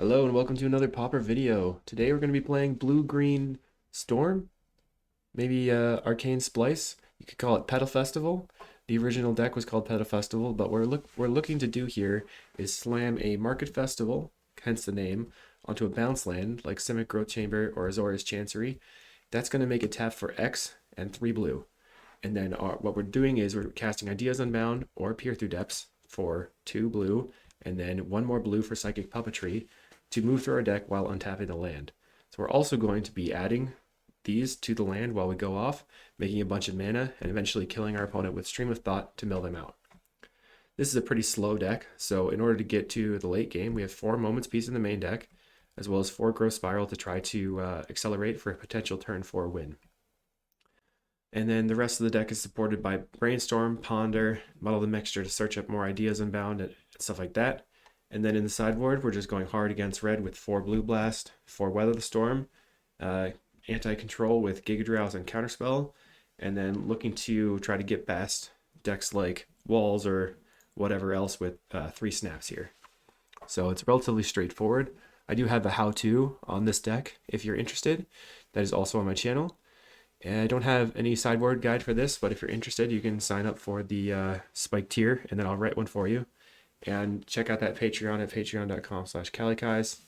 Hello and welcome to another Pauper video. Today we're going to be playing Blue-Green Storm, maybe Arcane Splice. You could call it Petal Festival. The original deck was called Petal Festival, but what we're looking to do here is slam a Market Festival, hence the name, onto a bounce land like Simic Growth Chamber or Azorius Chancery. That's going to make it tap for X and 3 blue. And then what we're doing is we're casting Ideas Unbound or Peer Through Depths for 2 blue, and then 1 more blue for Psychic Puppetry to move through our deck while untapping the land. So we're also going to be adding these to the land while we go off, making a bunch of mana, and eventually killing our opponent with Stream of Thought to mill them out. This is a pretty slow deck, so in order to get to the late game, we have 4 Moments Peace in the main deck, as well as 4 Growth Spiral to try to accelerate for a potential turn 4 win. And then the rest of the deck is supported by Brainstorm, Ponder, Muddle the Mixture to search up more Ideas Unbound and stuff like that. And then in the sideboard, we're just going hard against red with 4 Blue Blast, 4 Weather the Storm, anti-control with Giga Drowse and Counterspell, and then looking to try to get past decks like Walls or whatever else with 3 snaps here. So it's relatively straightforward. I do have a how-to on this deck if you're interested. That is also on my channel. And I don't have any sideboard guide for this, but if you're interested, you can sign up for the Spike tier, and then I'll write one for you. And check out that Patreon at patreon.com/CawGate.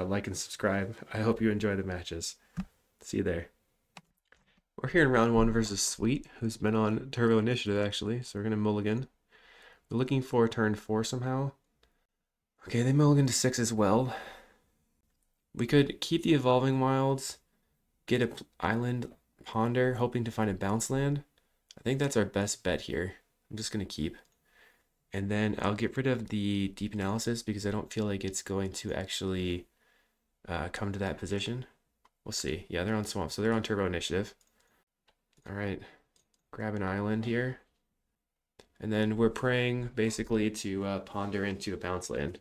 Like and subscribe. I hope you enjoy the matches. See you there. We're here in round 1 versus Sweet, who's been on Turbo Initiative actually, so we're going to mulligan. We're looking for turn 4 somehow. Okay, they mulligan to 6 as well. We could keep the Evolving Wilds, get an island, ponder, hoping to find a bounce land. I think that's our best bet here. I'm just going to keep. And then I'll get rid of the Deep Analysis because I don't feel like it's going to actually come to that position. We'll see. Yeah, they're on Swamp, so they're on Turbo Initiative. All right, grab an island here. And then we're praying basically to ponder into a bounce land.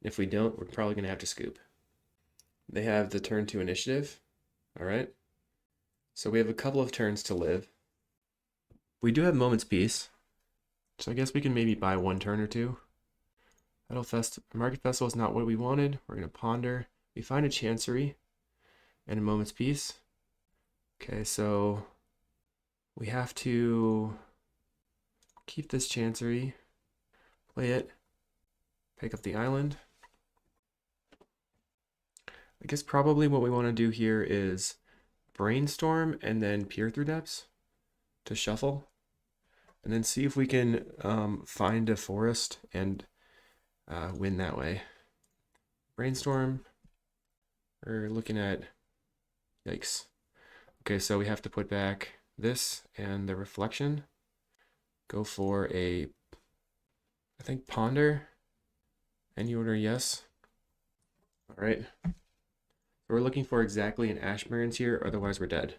If we don't, we're probably going to have to scoop. They have the turn 2 initiative. All right. So we have a couple of turns to live. We do have Moment's Peace. So I guess we can maybe buy 1 turn or 2. Market Festival is not what we wanted. We're going to ponder. We find a Chancery and a Moment's Peace. Okay, so we have to keep this Chancery, play it, pick up the island. I guess probably what we want to do here is Brainstorm and then Peer Through Depths to shuffle. And then see if we can find a forest and win that way. Brainstorm. We're looking at... Yikes. Okay, so we have to put back this and the reflection. Go for a... I think ponder. Any order, yes. Alright. So we're looking for exactly an Ashburns here, otherwise we're dead.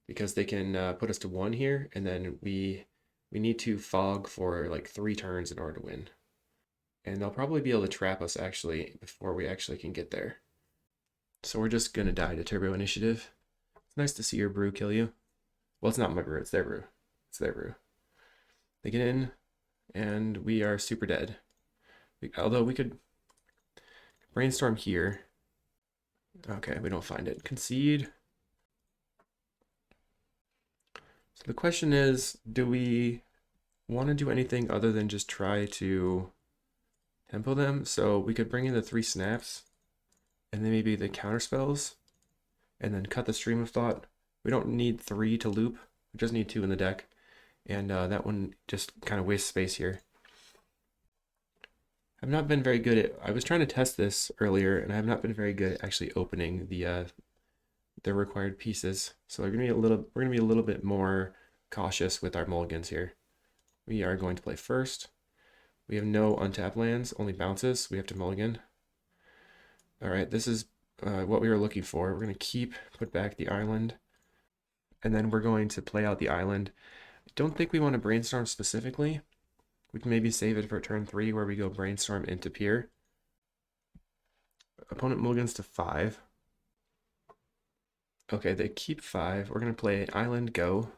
Because they can put us to 1 here, and then we need to fog for like 3 turns in order to win. And they'll probably be able to trap us actually before we actually can get there. So we're just going to die to Turbo Initiative. It's nice to see your brew kill you. Well, it's not my brew, it's their brew. It's their brew. They get in, and we are super dead. Although we could Brainstorm here. Okay, we don't find it. Concede. So the question is, do we want to do anything other than just try to tempo them? So we could bring in the 3 snaps and then maybe the counter spells and then cut the Stream of Thought. We don't need 3 to loop. We just need 2 in the deck. And that one just kind of wastes space here. I've not been very good at... I was trying to test this earlier and I have not been very good at actually opening the required pieces. So we're gonna be a little bit more cautious with our mulligans here. We are going to play first. We have no untapped lands, only bounces. We have to mulligan. All right, this is what we were looking for. We're gonna put back the island, and then we're going to play out the island. I don't think we want to Brainstorm specifically. We can maybe save it for turn 3 where we go Brainstorm into Peer. Opponent mulligans to 5. Okay, they keep 5. We're going to play Island Go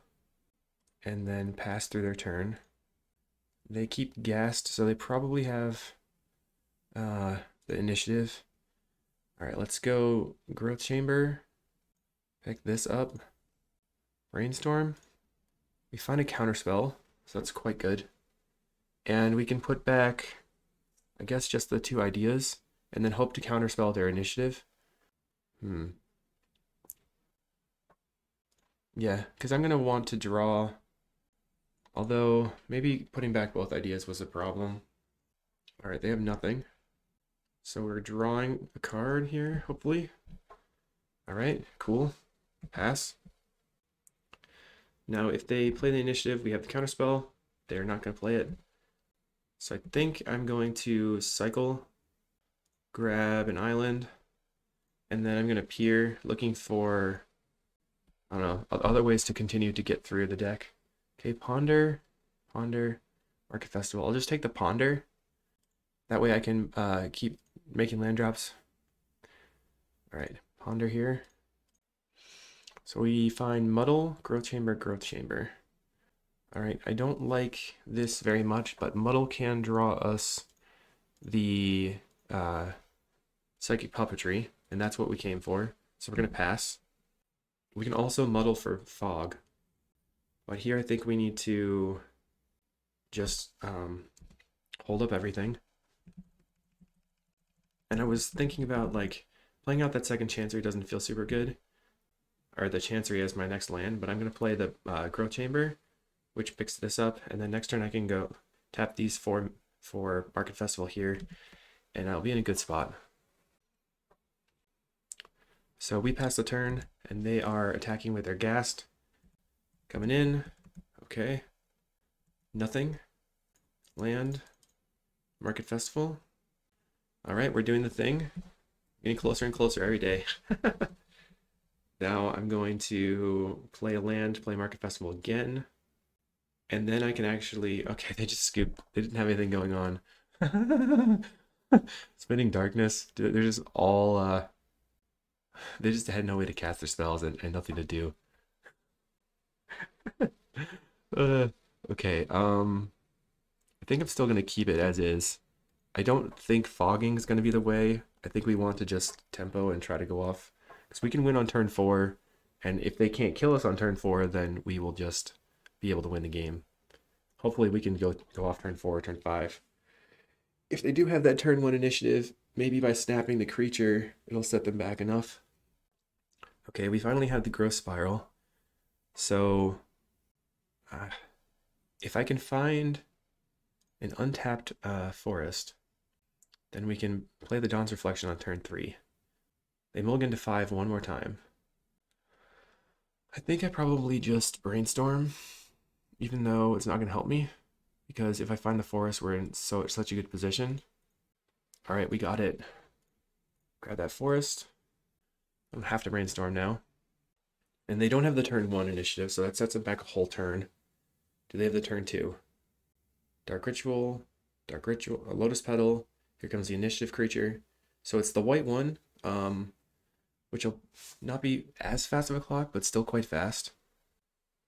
and then pass through their turn. They keep gassed, so they probably have the initiative. All right, let's go Growth Chamber. Pick this up. Brainstorm. We find a counterspell, so that's quite good. And we can put back, I guess, just the 2 ideas, and then hope to counterspell their initiative. Yeah, because I'm going to want to draw, although maybe putting back both ideas was a problem. All right, they have nothing. So we're drawing a card here, hopefully. All right, cool. Pass. Now, if they play the initiative, we have the counterspell. They're not going to play it. So I think I'm going to cycle, grab an island, and then I'm going to peer, looking for, I don't know, other ways to continue to get through the deck. Okay, Ponder, Market Festival. I'll just take the Ponder. That way I can keep making land drops. All right, Ponder here. So we find Muddle, Growth Chamber, Growth Chamber. All right, I don't like this very much, but Muddle can draw us the Psychic Puppetry, and that's what we came for. So we're going to pass. We can also Muddle for Fog. But here I think we need to just hold up everything. And I was thinking about like playing out that second Chancery doesn't feel super good. Or the Chancery as my next land, but I'm going to play the Growth Chamber, which picks this up, and then next turn I can go tap these for Market Festival here, and I'll be in a good spot. So we pass the turn, and they are attacking with their Ghast. Coming in, okay. Nothing. Land. Market Festival. All right, we're doing the thing. Getting closer and closer every day. Now I'm going to play a land, play Market Festival again. And then I can actually, okay, they just scooped. They didn't have anything going on. Spinning Darkness. They're just all, they just had no way to cast their spells and nothing to do. Okay, I think I'm still going to keep it as is. I don't think fogging is going to be the way. I think we want to just tempo and try to go off. Because we can win on turn 4, and if they can't kill us on turn 4, then we will just be able to win the game. Hopefully we can go off turn 4 or turn 5. If they do have that turn 1 initiative, maybe by snapping the creature, it'll set them back enough. Okay, we finally have the Growth Spiral. So, if I can find an untapped forest, then we can play the Dawn's Reflection on turn 3. They mulligan to 5 one more time. I think I probably just Brainstorm, even though it's not going to help me, because if I find the forest, we're in such a good position. All right, we got it. Grab that forest. I don't have to Brainstorm now. And they don't have the turn 1 initiative, so that sets them back a whole turn. Do they have the turn 2? Dark Ritual, a Lotus Petal. Here comes the initiative creature. So it's the white one, which will not be as fast of a clock, but still quite fast.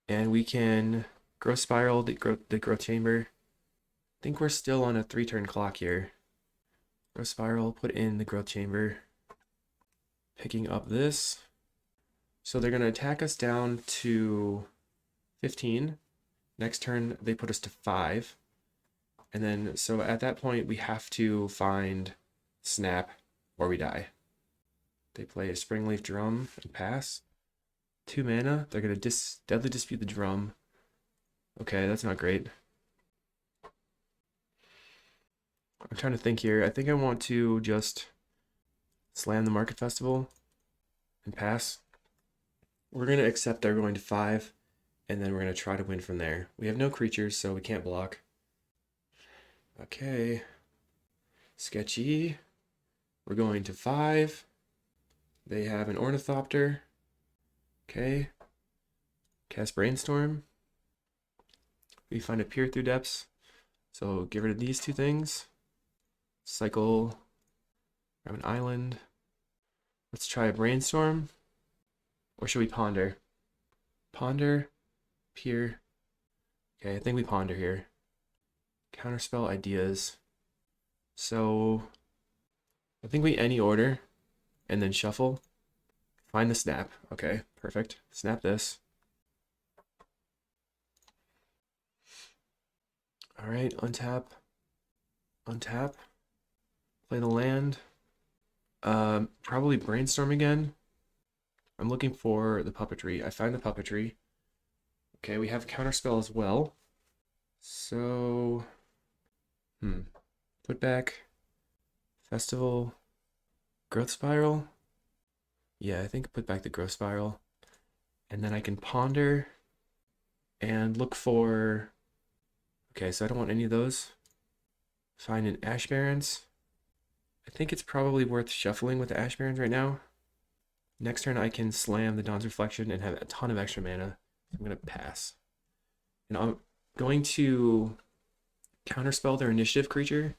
And we can Growth Spiral, the Growth Chamber. I think we're still on a 3-turn clock here. Growth Spiral, put in the Growth Chamber. Picking up this. So they're going to attack us down to 15. Next turn, they put us to 5. And then, so at that point, we have to find Snap or we die. They play a Springleaf Drum and pass. 2 mana. They're going to Deadly Dispute the Drum. Okay, that's not great. I'm trying to think here. I think I want to just slam the Market Festival and pass. We're going to accept they're going to 5, and then we're going to try to win from there. We have no creatures, so we can't block. Okay. Sketchy. We're going to 5. They have an Ornithopter. Okay. Cast Brainstorm. We find a Peer Through Depths. So get rid of these 2 things. Cycle. Grab an island. Let's try a Brainstorm. Or should we Ponder? Ponder. Peer. Okay, I think we Ponder here. Counterspell ideas. So I think we any order. and then shuffle. Find the snap. Okay, perfect. Snap this. All right, untap. Untap. Play the land. Probably brainstorm again. I'm looking for the puppetry. I find the puppetry. Okay, we have counterspell as well. So, put back festival, growth spiral. Yeah, I think put back the growth spiral. And then I can ponder and look for, okay, so I don't want any of those. Find an Ash Barrens. I think it's probably worth shuffling with the Ash Barrens right now. Next turn I can slam the Dawn's Reflection and have a ton of extra mana. I'm going to pass. And I'm going to counterspell their initiative creature.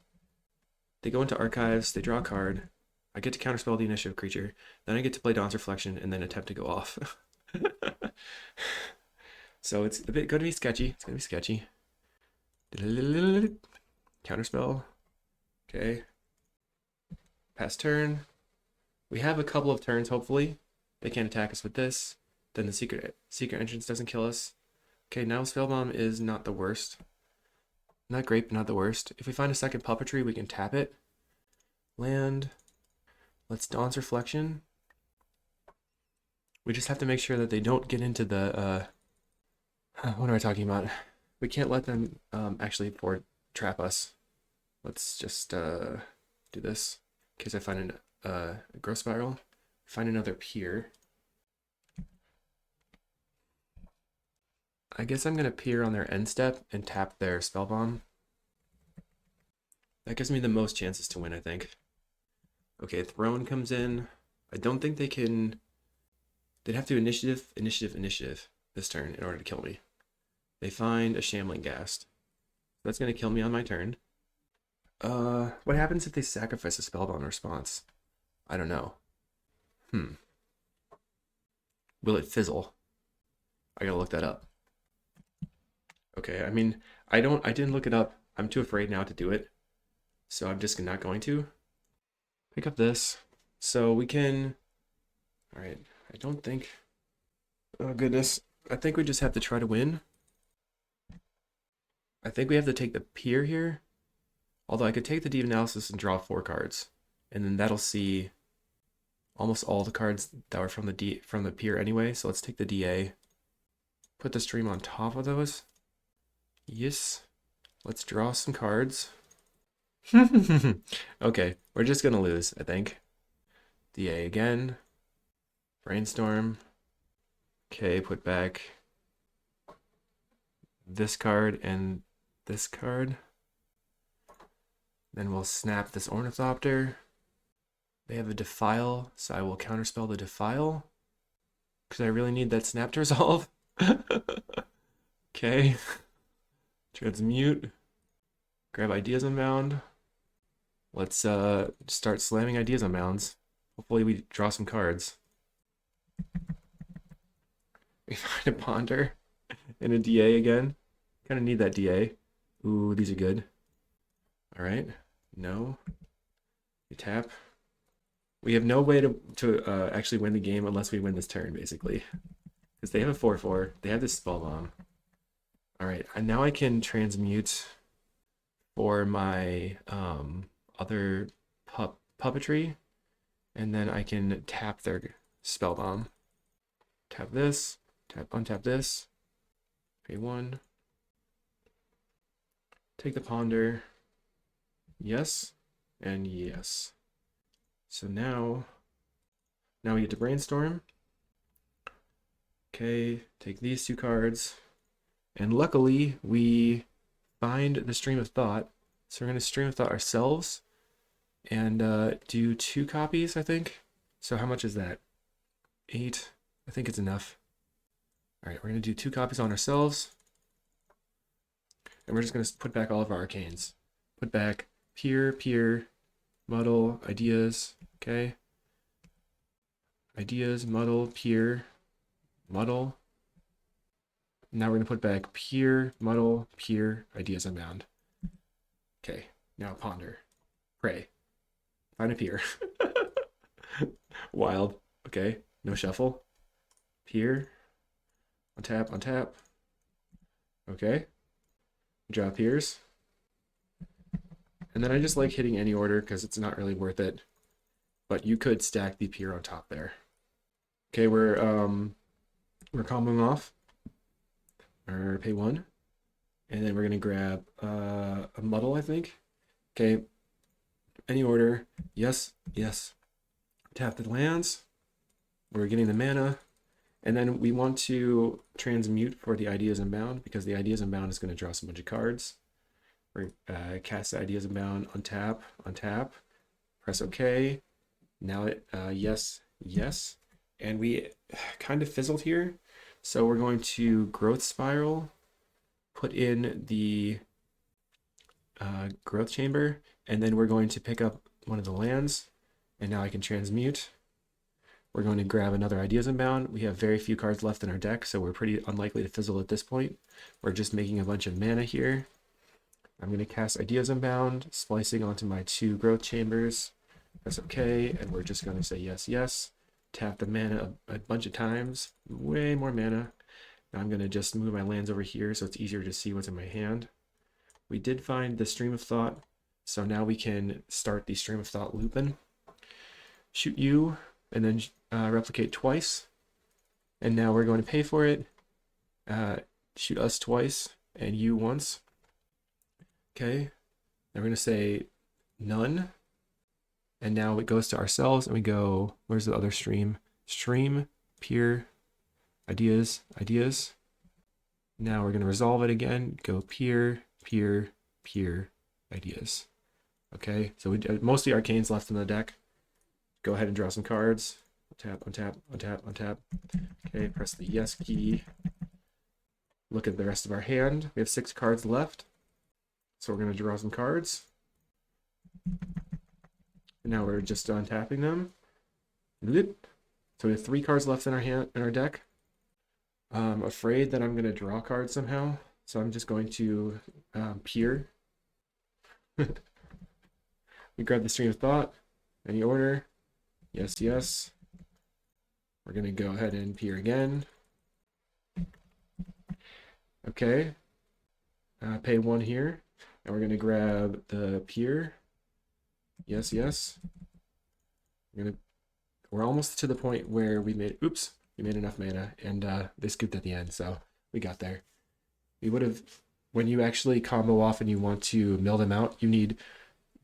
They go into archives, they draw a card. I get to counterspell the initiative creature. Then I get to play Dawn's Reflection and then attempt to go off. So it's a bit going to be sketchy. It's going to be sketchy. Counterspell. Okay. Pass turn. We have a couple of turns, hopefully. They can't attack us with this. Then the secret entrance doesn't kill us. Okay, now Spellbomb is not the worst. Not great, but not the worst. If we find a second puppetry, we can tap it. Land. Let's Dawn's Reflection. We just have to make sure that they don't get into the, what am I talking about? We can't let them actually trap us. Let's just do this. In case I find a growth spiral. Find another pier. I guess I'm going to pier on their end step and tap their Spellbomb. That gives me the most chances to win, I think. Okay, Throne comes in. I don't think they can... They'd have to initiative this turn in order to kill me. They find a Shambling Ghast. That's going to kill me on my turn. What happens if they sacrifice a Spellbound response? I don't know. Will it fizzle? I gotta look that up. Okay, I mean, I didn't look it up. I'm too afraid now to do it. So I'm just not going to. Pick up this. So we can... Alright, I don't think... Oh goodness. I think we just have to try to win. I think we have to take the pier here. Although I could take the Deep Analysis and draw 4 cards. And then that'll see almost all the cards that were from the pier anyway. So let's take the DA. Put the stream on top of those. Yes. Let's draw some cards. Okay, we're just gonna lose, I think. DA again. Brainstorm. Okay, put back this card and this card. Then we'll snap this Ornithopter. They have a Defile, so I will counterspell the Defile. Because I really need that snap to resolve. Okay. Transmute. Grab Ideas Unbound. Let's start slamming Ideas Unbounds. Hopefully we draw some cards. We find a Ponder and a DA again. Kind of need that DA. Ooh, these are good. Alright. No. We tap. We have no way to actually win the game unless we win this turn, basically. Because they have a 4/4. They have this Spell Bomb. Alright, and now I can transmute for my other puppetry. And then I can tap their Spell Bomb. Tap this. Untap this. Pay 1. Take the Ponder. Yes. And yes. So now we get to Brainstorm. Okay, take these 2 cards. And luckily, we find the Stream of Thought. So we're going to Stream of Thought ourselves. And do 2 copies, I think. So how much is that? 8. I think it's enough. Alright, we're going to do 2 copies on ourselves. And we're just going to put back all of our arcanes. Put back Pier, Muddle, Ideas, okay? Ideas, Muddle, Pier, Muddle. Now we're going to put back Pier, Muddle, Pier, Ideas Unbound. Okay, now Ponder. Pray. Find a Pier. Wild. Okay, no shuffle. Pier. Untap, untap. Okay. Draw piers. And then I just like hitting any order because it's not really worth it. But you could stack the pier on top there. Okay, we're comboing off. Or pay 1. And then we're gonna grab a muddle, I think. Okay. Any order. Yes, yes. Tap the lands. We're getting the mana. And then we want to transmute for the Ideas Unbound because the Ideas Unbound is going to draw us a bunch of cards. We're cast the Ideas Unbound, untap, untap, press OK. Now it, yes, yes. And we kind of fizzled here. So we're going to Growth Spiral, put in the Growth Chamber, and then we're going to pick up one of the lands. And now I can transmute. We're going to grab another Ideas Unbound. We have very few cards left in our deck, so we're pretty unlikely to fizzle at this point. We're just making a bunch of mana here. I'm going to cast Ideas Unbound, splicing onto my 2 Growth Chambers. That's okay, and we're just going to say yes, yes. Tap the mana a bunch of times. Way more mana. Now I'm going to just move my lands over here so it's easier to see what's in my hand. We did find the Stream of Thought, so now we can start the Stream of Thought looping. Shoot you, and then replicate twice. And now we're going to pay for it. Shoot us twice, and you once. Okay. Then we're going to say none. And now it goes to ourselves, and we go, where's the other stream? Stream, peer, ideas, ideas. Now we're going to resolve it again. Go peer, peer, peer, ideas. Okay, so we mostly arcanes left in the deck. Go ahead and draw some cards. Untap, untap, untap, untap. Okay, press the yes key. Look at the rest of our hand. We have 6 cards left. So we're going to draw some cards. And now we're just untapping them. So we have 3 cards left in our hand, in our deck. I'm afraid that I'm going to draw cards somehow. So I'm just going to peer. We grab the Stream of Thought. Any order. Yes, yes. We're going to go ahead and peer again. Okay. Pay 1 here. And we're going to grab the peer. Yes, yes. We're almost to the point where we made, oops, we made enough mana, and they scooped at the end, so we got there. We would have, when you actually combo off and you want to mill them out, you need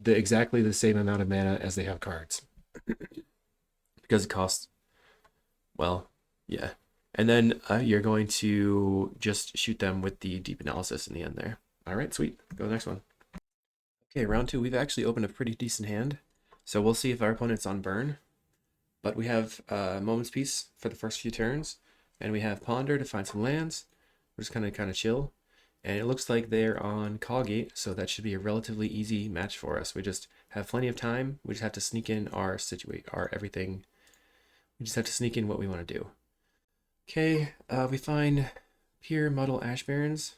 exactly the same amount of mana as they have cards. Because it costs, well, yeah. And then you're going to just shoot them with the deep analysis in the end there. All right, sweet. Go to the next one. Okay, round 2, we've actually opened a pretty decent hand. So we'll see if our opponent's on burn. But we have Moment's Peace for the first few turns. And we have Ponder to find some lands. We're just kind of chill. And it looks like they're on CawGate, so that should be a relatively easy match for us. We just have plenty of time. We just have to sneak in our everything. We just have to sneak in what we want to do. Okay, we find Pier, Muddle, Ash Barrens.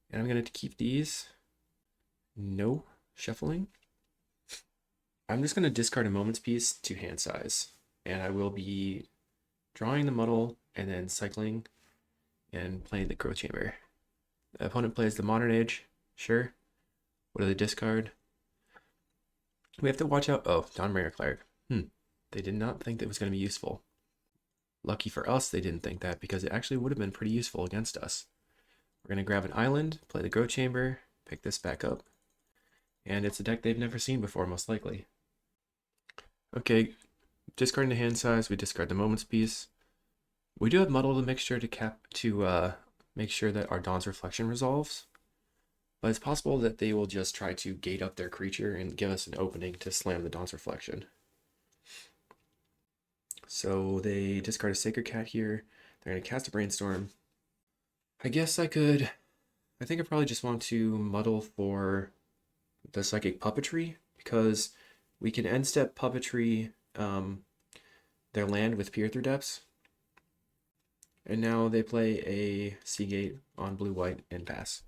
And I'm going to keep these. No shuffling. I'm just going to discard a Moment's Peace to hand size. And I will be drawing the Muddle and then cycling and playing the Growth Chamber. The opponent plays the Modern Age. Sure. What do they discard? We have to watch out. Oh, Dawnbringer Cleric. They did not think that was going to be useful. Lucky for us, they didn't think that because it actually would have been pretty useful against us. We're going to grab an island, play the Growth Chamber, pick this back up. And it's a deck they've never seen before, most likely. Okay, discarding the hand size, we discard the Moment's Peace. We do have Muddle the Mixture to make sure that our Dawn's Reflection resolves. But it's possible that they will just try to gate up their creature and give us an opening to slam the Dawn's Reflection. So they discard a Sacred Cat here. They're going to cast a Brainstorm. I guess I think I probably just want to Muddle for the Psychic Puppetry, because we can end step Puppetry their land with Peer Through Depths. And now they play a CawGate on blue-white and pass.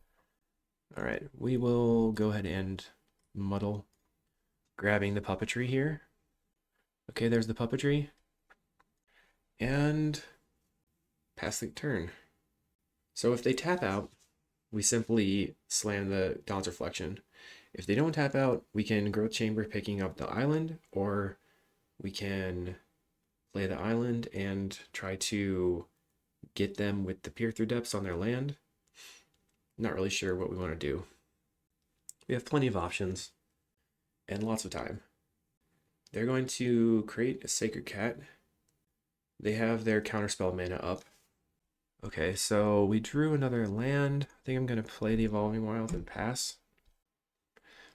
All right, we will go ahead and Muddle, grabbing the Puppetry here. Okay, there's the Puppetry. and pass the turn. So if they tap out, we simply slam the Dawn's Reflection. If they don't tap out, we can Growth Chamber picking up the island, or we can play the island and try to get them with the Peer Through Depths on their land. Not really sure what we want to do. We have plenty of options and lots of time. They're going to create a Sacred Cat. They have their Counterspell mana up. Okay, so we drew another land. I think I'm going to play the Evolving Wild and pass.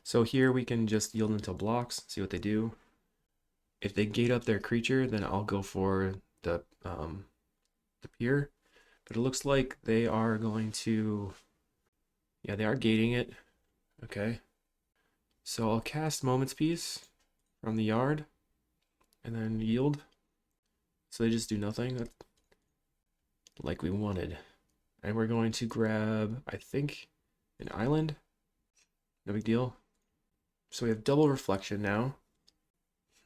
So here we can just yield until blocks, see what they do. If they gate up their creature, then I'll go for the Peer. But it looks like they are going to... Yeah, they are gating it. Okay. So I'll cast Moment's Peace from the yard and then yield. So they just do nothing. That's like we wanted. And we're going to grab, I think, an island. No big deal. So we have double reflection now.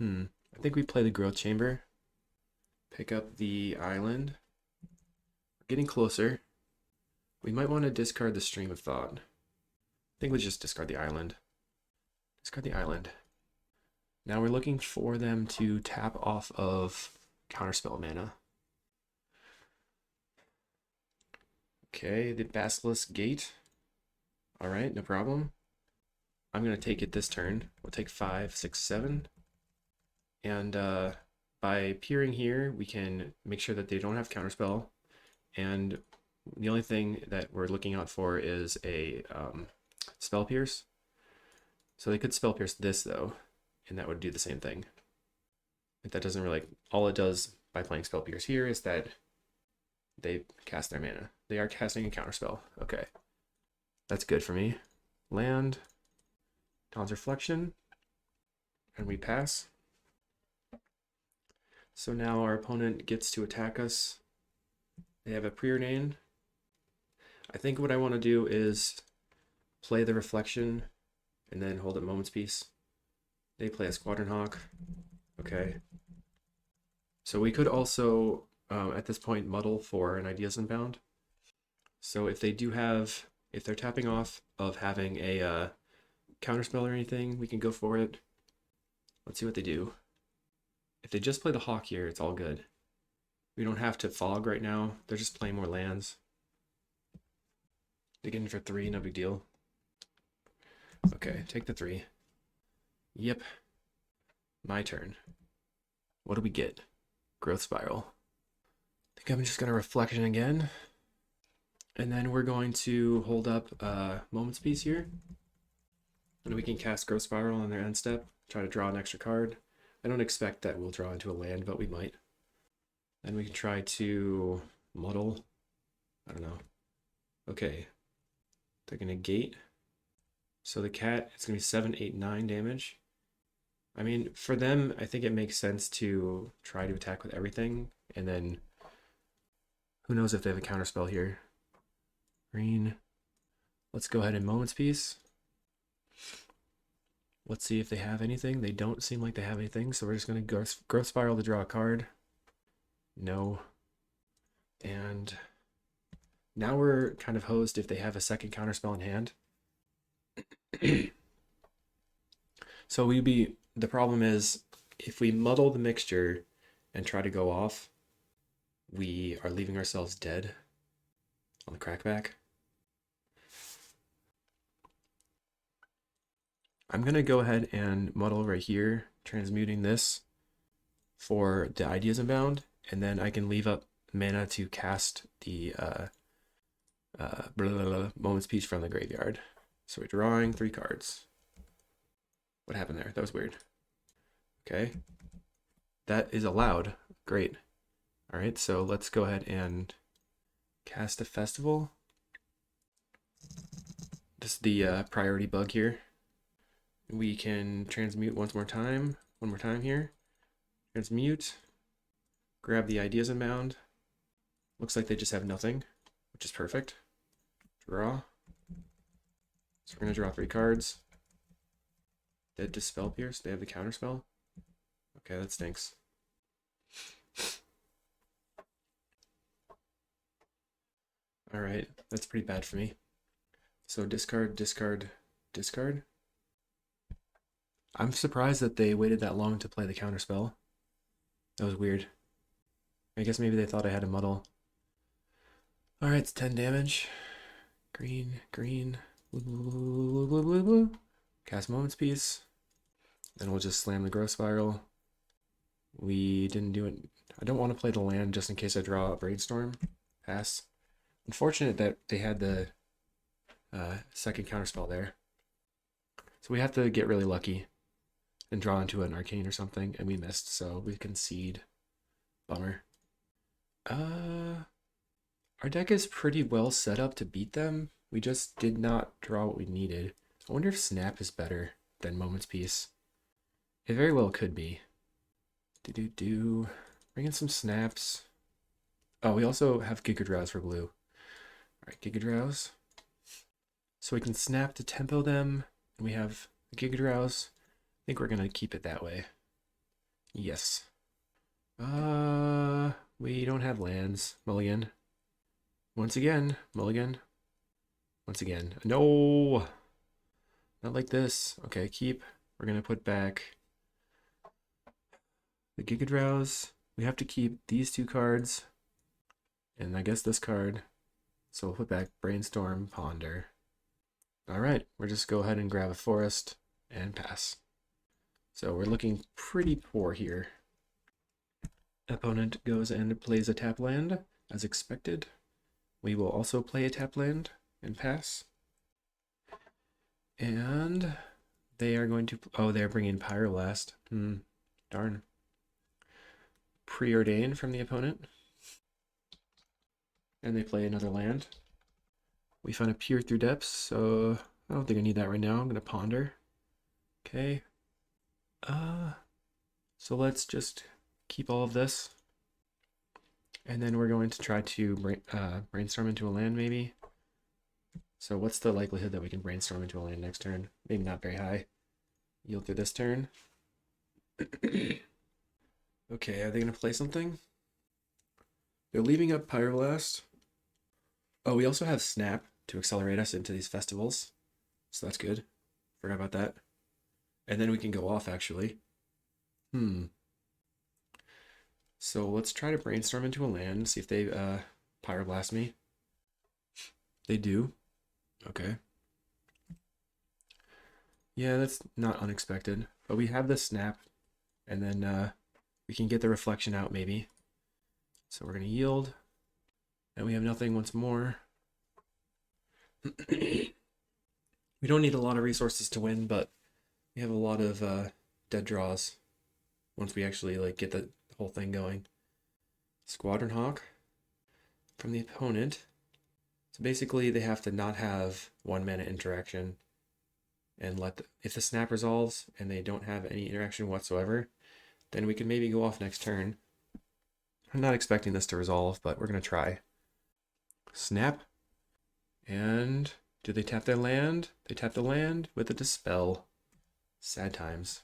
I think we play the Growth Chamber. Pick up the island. We're getting closer. We might want to discard the Stream of Thought. I think we just discard the island. Discard the island. Now we're looking for them to tap off of Counterspell mana. Okay, the Basilisk Gate. Alright, no problem. I'm going to take it this turn. We'll take 5, 6, 7. And by peering here, we can make sure that they don't have Counterspell. And the only thing that we're looking out for is a Spell Pierce. So they could Spell Pierce this, though, and that would do the same thing. But that doesn't really... All it does by playing Spell Pierce here is that they cast their mana. They are casting a Counterspell. Okay. That's good for me. Land. Dawn's Reflection. And we pass. So now our opponent gets to attack us. They have a Preordain. I think what I want to do is play the Reflection and then hold it Moment's Peace. They play a Squadron Hawk. Okay. So we could also, at this point, muddle for an Ideas Unbound. So if they do have, if they're tapping off of having a Counterspell or anything, we can go for it. Let's see what they do. If they just play the Hawk here, it's all good. We don't have to fog right now. They're just playing more lands. They get in for 3, no big deal. Okay, take the 3. Yep. My turn. What do we get? Growth Spiral. I think I'm just going to Reflection again. And then we're going to hold up Moment's Peace here. And we can cast Growth Spiral on their end step. Try to draw an extra card. I don't expect that we'll draw into a land, but we might. Then we can try to muddle. I don't know. Okay. They're going to gate. So the cat, it's going to be 7, 8, 9 damage. I mean, for them, I think it makes sense to try to attack with everything. And then, who knows if they have a counterspell here. Green. Let's go ahead and Moment's Peace. Let's see if they have anything. They don't seem like they have anything, so we're just going to Growth Spiral to draw a card. No. And now we're kind of hosed if they have a second counterspell in hand. So the problem is, if we muddle the mixture and try to go off, we are leaving ourselves dead on the crackback. I'm going to go ahead and muddle right here, transmuting this for the Ideas Unbound, and then I can leave up mana to cast the Moment's Peace from the graveyard. So we're drawing 3 cards. What happened there? That was weird. Okay. That is allowed. Great. All right, so let's go ahead and cast a Festival. This is the priority bug here. We can transmute one more time here. Transmute. Grab the Ideas Unbound. Looks like they just have nothing, which is perfect. Draw. So we're going to draw 3 cards. Dead to Spell Pierce. They have the counterspell. Okay, that stinks. All right, that's pretty bad for me. So discard, discard, discard. I'm surprised that they waited that long to play the counterspell. That was weird. I guess maybe they thought I had a muddle. All right, it's 10 damage. Green, green, blue, blue, blue, blue, blue, blue. Cast Moments Piece. Then we'll just slam the Growth Spiral. We didn't do it. I don't want to play the land just in case I draw a Brainstorm. Pass. Unfortunate that they had the second counterspell there. So we have to get really lucky and draw into an Arcane or something, and we missed, so we concede. Bummer. Our deck is pretty well set up to beat them. We just did not draw what we needed. I wonder if Snap is better than Moments Piece. It very well could be. Do. Bring in some snaps. Oh, we also have Giga Drowse for blue. Alright, Giga Drowse. So we can snap to tempo them, and we have Giga Drowse. I think we're gonna keep it that way. Yes. We don't have lands. Mulligan. Once again, mulligan. Once again. No! Not like this. Okay, keep. We're gonna put back the Giga Drowse. We have to keep these two cards. And I guess this card. So we'll put back Brainstorm, Ponder. Alright, we'll just go ahead and grab a forest and pass. So we're looking pretty poor here. Opponent goes and plays a tap land, as expected. We will also play a tap land and pass. And they are going to... Oh, they're bringing Pyroblast. Darn. Preordain from the opponent. And they play another land. We find a Peer Through Depths, so I don't think I need that right now. I'm going to Ponder. Okay. So let's just keep all of this. And then we're going to try to brainstorm into a land, maybe. So what's the likelihood that we can brainstorm into a land next turn? Maybe not very high. Yield through this turn. Okay, are they going to play something? They're leaving up Pyroblast. Oh, we also have Snap to accelerate us into these festivals. So that's good. Forgot about that. And then we can go off, actually. So let's try to brainstorm into a land, see if they Pyroblast me. They do. Okay. Yeah, that's not unexpected. But we have the Snap, and then we can get the reflection out, maybe. So we're going to yield. And we have nothing once more. We don't need a lot of resources to win, but we have a lot of dead draws once we actually get the whole thing going. Squadron Hawk from the opponent. So basically they have to not have 1 mana interaction and if the snap resolves and they don't have any interaction whatsoever, then we can maybe go off next turn. I'm not expecting this to resolve, but we're going to try. Snap. And do they tap their land? They tap the land with a Dispel. Sad times.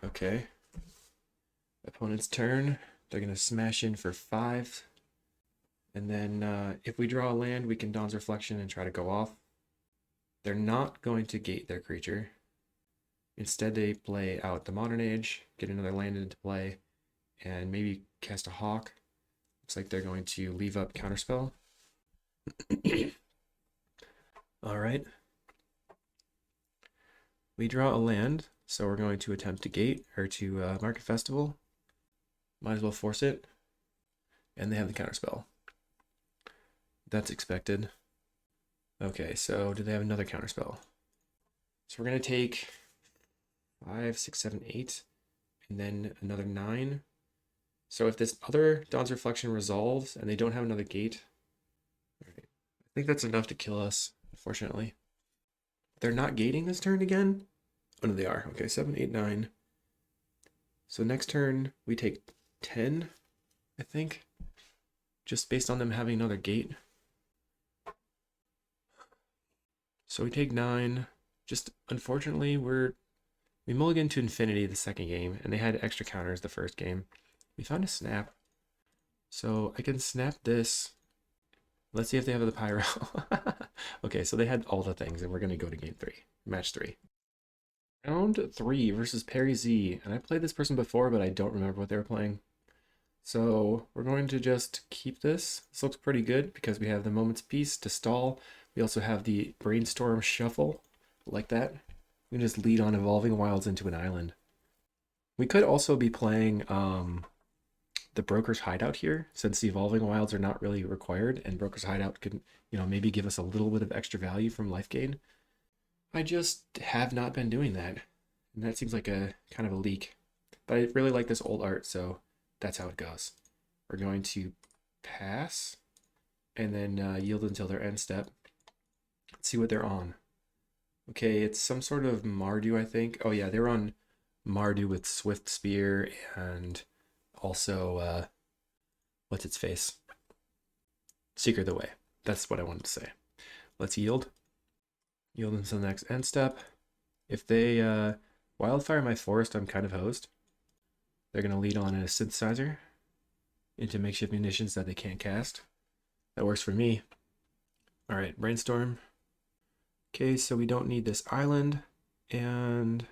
Okay. Opponent's turn. They're going to smash in for 5. And then if we draw a land, we can Dawn's Reflection and try to go off. They're not going to gate their creature. Instead, they play out the Modern Age, get another land into play, and maybe cast a Hawk. Looks like they're going to leave up Counterspell. All right. We draw a land, so we're going to attempt to gate, or to Market Festival. Might as well force it. And they have the Counterspell. That's expected. Okay, so do they have another Counterspell? So we're going to take 5, 6, 7, 8, and then another 9. So if this other Dawn's Reflection resolves and they don't have another gate, all right, I think that's enough to kill us, unfortunately. They're not gating this turn again? Oh no, they are. Okay, 7, 8, 9. So next turn we take 10, I think, just based on them having another gate. So we take 9. Just unfortunately, we mulligan to infinity the second game, and they had extra counters the first game. We found a snap. So I can snap this Let's see if they have the pyro. Okay, so they had all the things, and we're gonna go to game 3, match 3. Round 3 versus Perry Z, and I played this person before, but I don't remember what they were playing. So we're going to just keep this. This looks pretty good because we have the Moment's Peace to stall. We also have the Brainstorm Shuffle, like that. We can just lead on Evolving Wilds into an island. We could also be playing the Broker's Hideout here, since the Evolving Wilds are not really required, and Broker's Hideout could, maybe give us a little bit of extra value from life gain. I just have not been doing that, and that seems like a kind of a leak. But I really like this old art, so that's how it goes. We're going to pass, and then yield until their end step. Let's see what they're on. Okay, it's some sort of Mardu, I think. Oh yeah, they're on Mardu with Swift Spear and also, what's its face? Seeker of the Way. That's what I wanted to say. Let's yield. Yield until the next end step. If they wildfire my forest, I'm kind of hosed. They're going to lead on a synthesizer into makeshift munitions that they can't cast. That works for me. All right, brainstorm. Okay, so we don't need this island, and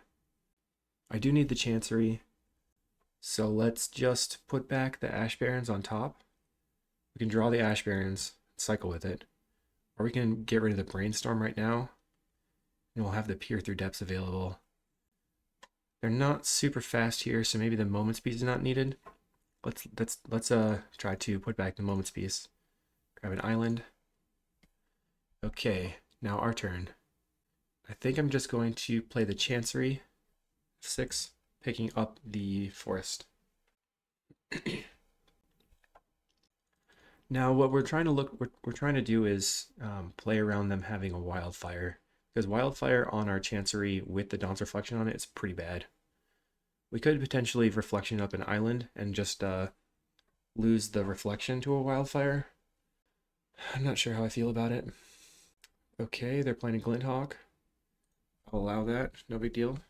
I do need the Chancery. So let's just put back the Ash Barrens on top. We can draw the Ash Barrens, cycle with it, or we can get rid of the brainstorm right now, and we'll have the Peer Through Depths available. They're not super fast here, so maybe the Moment's Peace is not needed. Let's try to put back the Moment's Peace. Grab an island. Okay, now our turn. I think I'm just going to play the Chancery, 6, picking up the forest. Now what we're trying to do is play around them having a wildfire, because wildfire on our Chancery with the Dawn's Reflection on it is pretty bad. We could potentially reflection up an island and just lose the reflection to a wildfire. I'm not sure how I feel about it. Okay, they're playing a Glinthawk. I'll allow that, no big deal.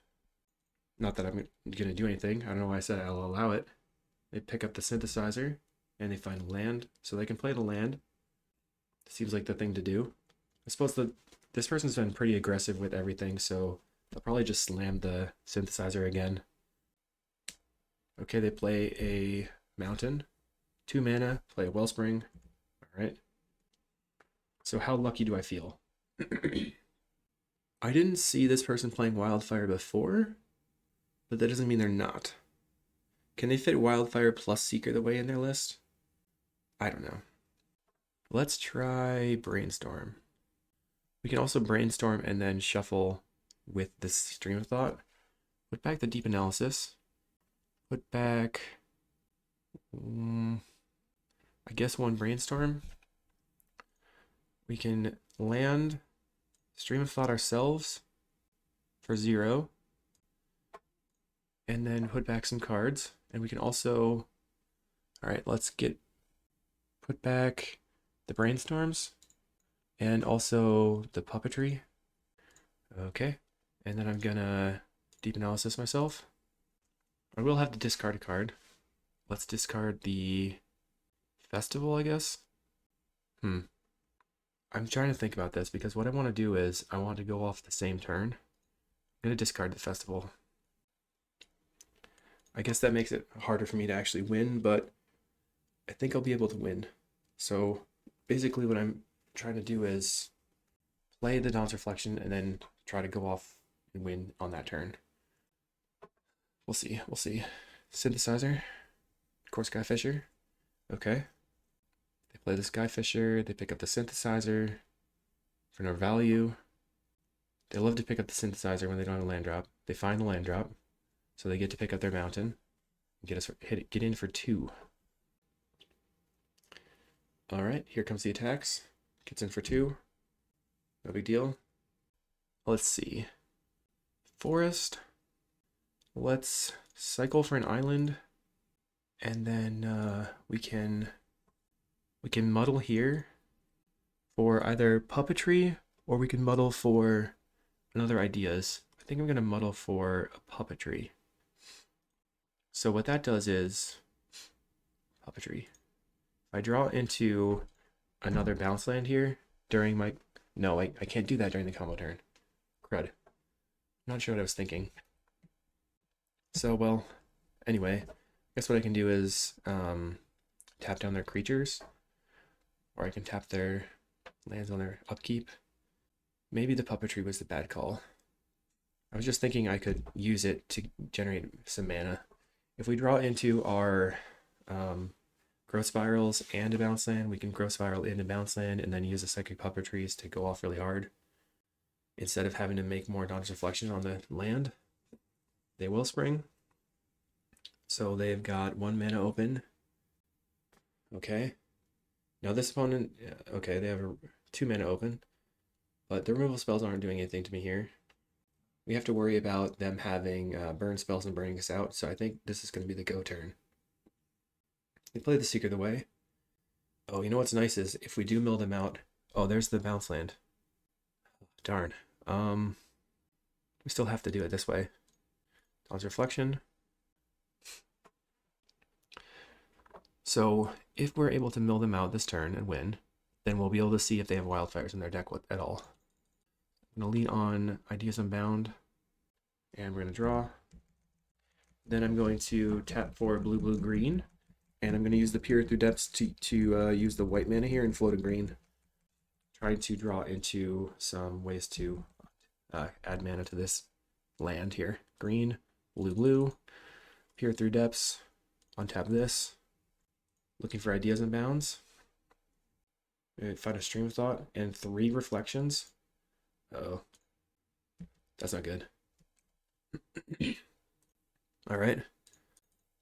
Not that I'm gonna do anything. I don't know why I said I'll allow it. They pick up the synthesizer and they find land, so they can play the land. Seems like the thing to do. I suppose this person's been pretty aggressive with everything, so they'll probably just slam the synthesizer again. Okay, they play a mountain, 2 mana, play a Wellspring. All right. So how lucky do I feel? I didn't see this person playing Wildfire before, but that doesn't mean they're not. Can they fit Wildfire plus Seeker the Way in their list? I don't know. Let's try Brainstorm. We can also Brainstorm and then shuffle with this Stream of Thought. Put back the Deep Analysis. Put back, I guess, 1 Brainstorm. We can land Stream of Thought ourselves for 0. And then put back some cards. And we can also, all right, let's put back the Brainstorms and also the Puppetry. Okay, and then I'm gonna Deep Analysis myself. I will have to discard a card. Let's discard the Festival, I guess. I'm trying to think about this because what I want to do is I want to go off the same turn. I'm going to discard the Festival. I guess that makes it harder for me to actually win, but I think I'll be able to win. So basically what I'm trying to do is play the Dawn's Reflection and then try to go off and win on that turn. We'll see. Synthesizer. Of course, Skyfisher. Okay. They play the Skyfisher. They pick up the Synthesizer for no value. They love to pick up the Synthesizer when they don't have a land drop. They find the land drop, so they get to pick up their mountain and get in for 2. All right, here comes the attacks. Gets in for 2. No big deal. Let's see. Forest. Let's cycle for an island, and then we can muddle here for either Puppetry, or we can muddle for another ideas. I think I'm gonna muddle for a Puppetry. So what that does is Puppetry. If I draw into another bounce land here during my... No, I can't do that during the combo turn. Crud. Not sure what I was thinking. So, well, anyway, I guess what I can do is tap down their creatures, or I can tap their lands on their upkeep. Maybe the puppetry was the bad call. I was just thinking I could use it to generate some mana. If we draw into our growth spirals and a bounce land, we can growth spiral into bounce land and then use the psychic puppetries to go off really hard. Instead of having to make more dodge deflection on the land, they will spring. So they've got 1 mana open. Okay. Now this opponent, okay, they have 2 mana open, but the removal spells aren't doing anything to me here. We have to worry about them having burn spells and burning us out, so I think this is going to be the go turn. They play the Seeker the way. Oh, you know what's nice is if we do mill them out... Oh, there's the bounce land. Darn. We still have to do it this way. Dodge reflection. So if we're able to mill them out this turn and win, then we'll be able to see if they have wildfires in their deck at all. I'm going to lean on Ideas Unbound, and we're going to draw. Then I'm going to tap for blue, blue, green, and I'm going to use the Peer Through Depths to use the white mana here and float a green. Trying to draw into some ways to add mana to this land here. Green, blue, blue, Peer Through Depths, untap this. Looking for Ideas Unbounds. Find a Stream of Thought and 3 reflections. Uh-oh. That's not good. Alright.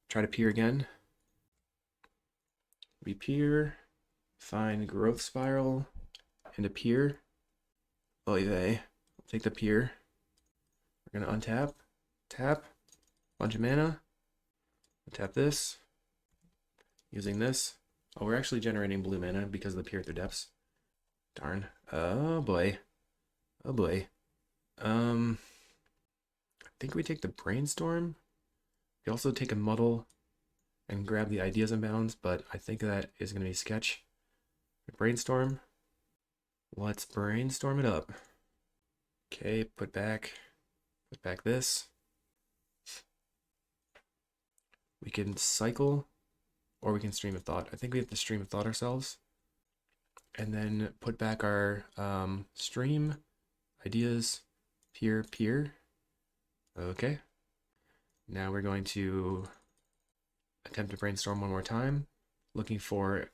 Try to peer again. We peer. Find Growth Spiral. And a peer. Oy vey. I'll take the peer. We're going to untap. Tap. Bunch of mana. Untap this. Using this. Oh, we're actually generating blue mana because of the Peer Through Depths. Darn. Oh boy. Oh boy. I think we take the Brainstorm. We also take a Muddle and grab the Ideas Unbounds, but I think that is going to be sketch. Brainstorm. Let's brainstorm it up. Okay, put back this. We can cycle, or we can Stream of Thought. I think we have to Stream of Thought ourselves. And then put back our stream, ideas, peer. Okay. Now we're going to attempt to brainstorm one more time. Looking for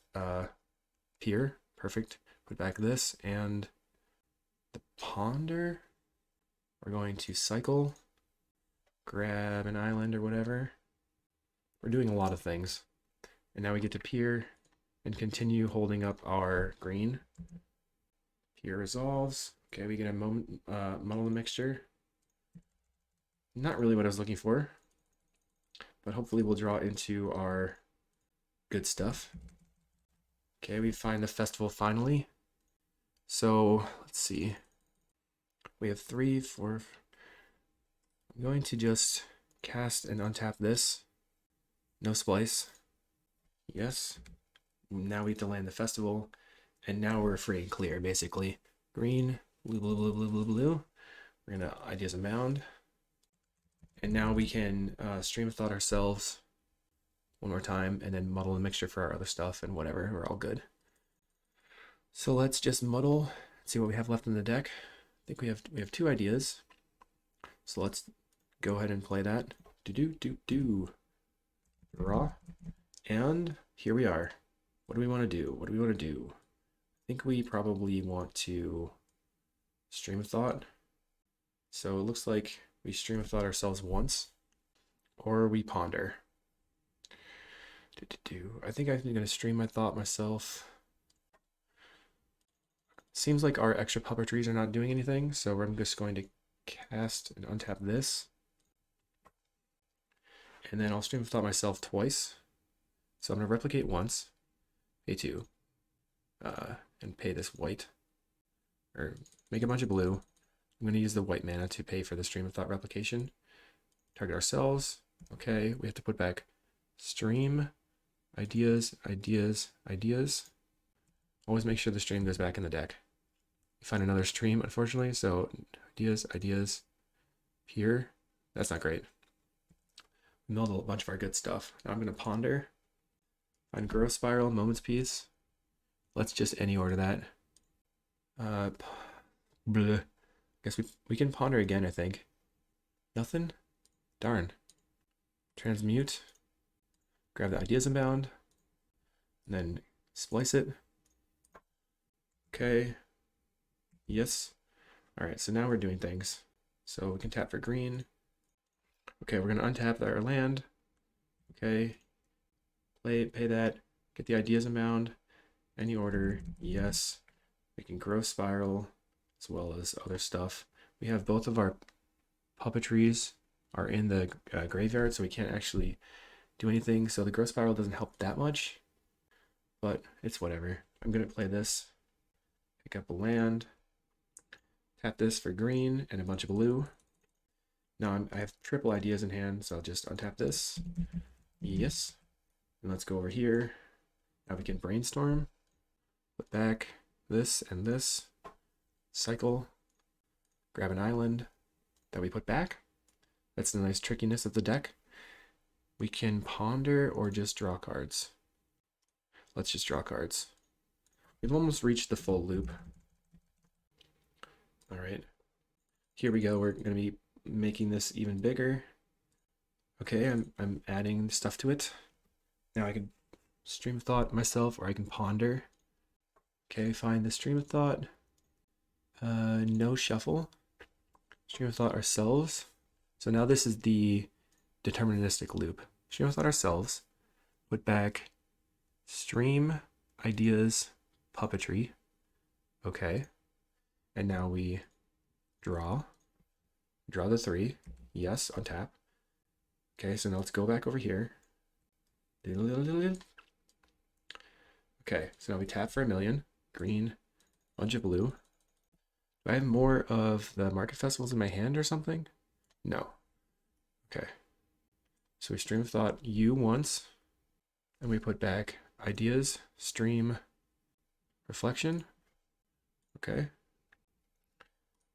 peer. Perfect. Put back this and the ponder. We're going to cycle, grab an island or whatever. We're doing a lot of things. And now we get to peer and continue holding up our green. Peer resolves. Okay, we get a muddle the mixture. Not really what I was looking for, but hopefully we'll draw into our good stuff. Okay, we find the festival finally. So let's see. We have 3, 4. I'm going to just cast and untap this. No splice. Yes. Now we have to land the festival, and now we're free and clear, basically. Green, blue, blue, blue, blue, blue, blue. We're gonna Ideas Unbound. And now we can Stream of Thought ourselves one more time, and then muddle the mixture for our other stuff and whatever. We're all good. So let's just muddle, see what we have left in the deck. I think we have 2 ideas. So let's go ahead and play that. Draw. And here we are. What do we want to do? What do we want to do? I think we probably want to Stream of Thought. So it looks like we Stream of Thought ourselves once, or we ponder. I think I'm going to Stream my thought myself. Seems like our extra puppetries are not doing anything, so I'm just going to cast and untap this. And then I'll Stream of Thought myself twice. So I'm going to replicate once, pay 2, and pay this white, or make a bunch of blue. I'm going to use the white mana to pay for the Stream of Thought replication. Target ourselves. Okay, we have to put back stream, ideas. Always make sure the stream goes back in the deck. You find another stream, unfortunately, so ideas here. That's not great. We milled a bunch of our good stuff. Now I'm going to ponder. Find growth spiral, moment's peace. Let's just any order that. Bleh. Guess we can ponder again, I think. Nothing? Darn. Transmute. Grab the ideas inbound. And then splice it. Okay. Yes. Alright, so now we're doing things. So we can tap for green. Okay, we're going to untap our land. Okay. Pay that. Get the ideas inbound. Any order. Yes. We can grow spiral as well as other stuff. We have both of our puppetries are in the graveyard, so we can't actually do anything. So the growth spiral doesn't help that much, but it's whatever. I'm going to play this. Pick up a land. Tap this for green and a bunch of blue. Now I have triple ideas in hand, so I'll just untap this. Yes. And let's go over here. Now we can brainstorm. Put back this and this. Cycle. Grab an island that we put back. That's the nice trickiness of the deck. We can ponder or just draw cards. Let's just draw cards. We've almost reached the full loop. All right. Here we go. We're going to be making this even bigger. Okay, I'm adding stuff to it. Now I can stream of thought myself, or I can ponder. Okay, find the stream of thought. No shuffle. Stream of thought ourselves. So now this is the deterministic loop. Stream of thought ourselves. Put back stream ideas puppetry. Okay. And now we draw. Draw the 3. Yes, untap. Okay, so now let's go back over here. Okay, so now we tap for 1,000,000. Green, bunch of blue. Do I have more of the market festivals in my hand or something? No. Okay. So we stream of thought U once, and we put back ideas, stream, reflection. Okay.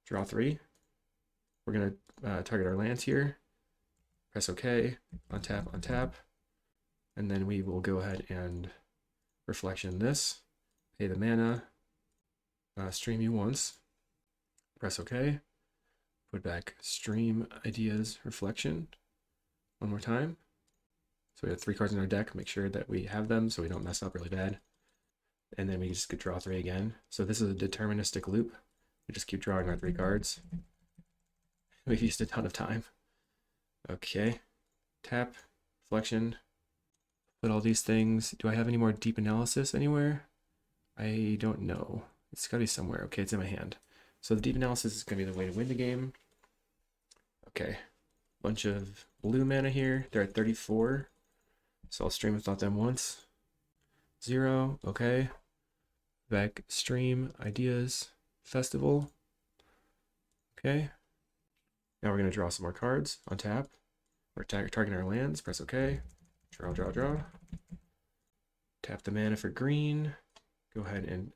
Draw 3. We're going to target our lands here. Press OK. Untap, untap. And then we will go ahead and reflection this. Pay the mana. Stream you once. Press OK. Put back stream ideas reflection. One more time. So we have 3 cards in our deck. Make sure that we have them so we don't mess up really bad. And then we just could draw 3 again. So this is a deterministic loop. We just keep drawing our 3 cards. We've used a ton of time. Okay. Tap, reflection. Put all these things. Do I have any more deep analysis anywhere? I don't know. It's got to be somewhere. Okay, it's in my hand. So the deep analysis is going to be the way to win the game. Okay. Bunch of blue mana here. They're at 34. So I'll stream of thought them once. 0. Okay. Back stream ideas festival. Okay. Now we're going to draw some more cards. Untap. We're targeting our lands. Press OK. Draw, draw, draw. Tap the mana for green. Go ahead and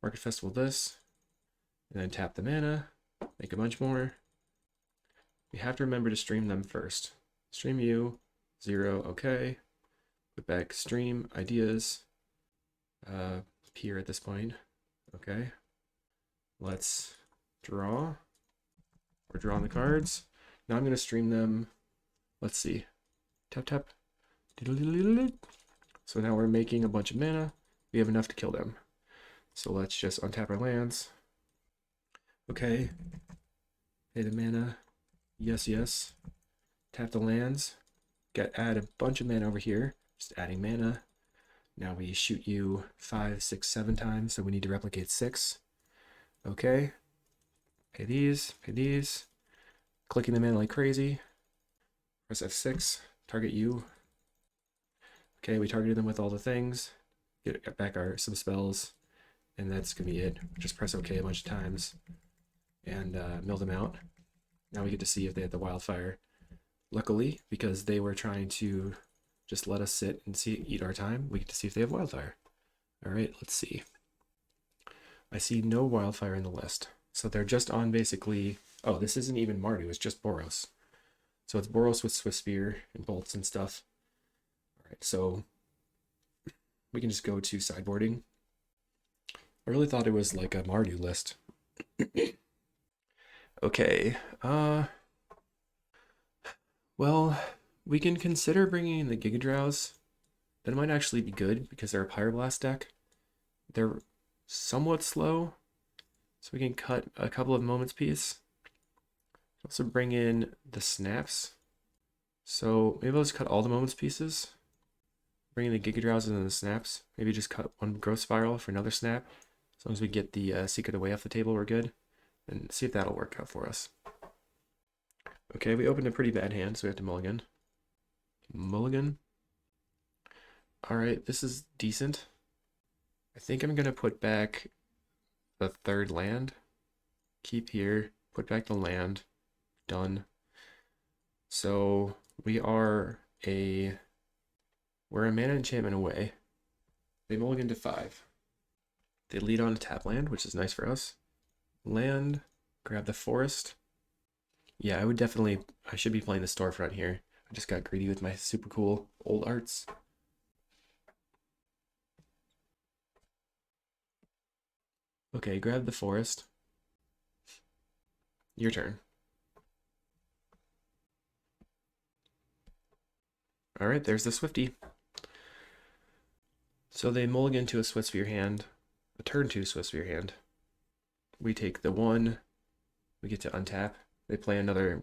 market festival this. And then tap the mana. Make a bunch more. We have to remember to stream them first. Stream you. 0. OK. Put back stream ideas. Here at this point. Okay. Let's draw. We're drawing the cards. Now I'm going to stream them. Let's see. Tap, tap. So now we're making a bunch of mana. We have enough to kill them. So let's just untap our lands. Okay. Pay the mana. Yes, yes. Tap the lands. Add a bunch of mana over here. Just adding mana. Now we shoot you 5, 6, 7 times. So we need to replicate 6. Okay. Pay these. Pay these. Clicking them in like crazy. Press F6. Target you. Okay, we targeted them with all the things. Get back some spells. And that's going to be it. Just press OK a bunch of times. And mill them out. Now we get to see if they had the wildfire. Luckily, because they were trying to just let us sit and eat our time, we get to see if they have wildfire. All right, let's see. I see no wildfire in the list. So they're just on basically, oh, this isn't even Mardu, it's just Boros. So it's Boros with Swift Spear and bolts and stuff. All right, so we can just go to sideboarding. I really thought it was like a Mardu list. Okay, well, we can consider bringing in the Giga Drows. That might actually be good because they're a Pyroblast deck. They're somewhat slow, so we can cut a couple of Moments Piece. Also bring in the Snaps. So maybe I'll just cut all the Moments Pieces. Bring in the Giga Drows and then the Snaps. Maybe just cut one Growth Spiral for another Snap. As long as we get the Secret Away off the table, we're good. And see if that'll work out for us. Okay, we opened a pretty bad hand, so we have to mulligan. Mulligan. Alright, this is decent. I think I'm going to put back the third land. Keep here. Put back the land. Done. So we're a mana enchantment away. They mulligan to 5. They lead on to tap land, which is nice for us. Land, grab the forest. Yeah, I should be playing the storefront here. I just got greedy with my super cool old arts. Okay, grab the forest. Your turn. Alright, there's the Swifty. So they mulligan to a Swift Spear hand, a turn 2 Swift Spear hand. We take the 1, we get to untap. They play another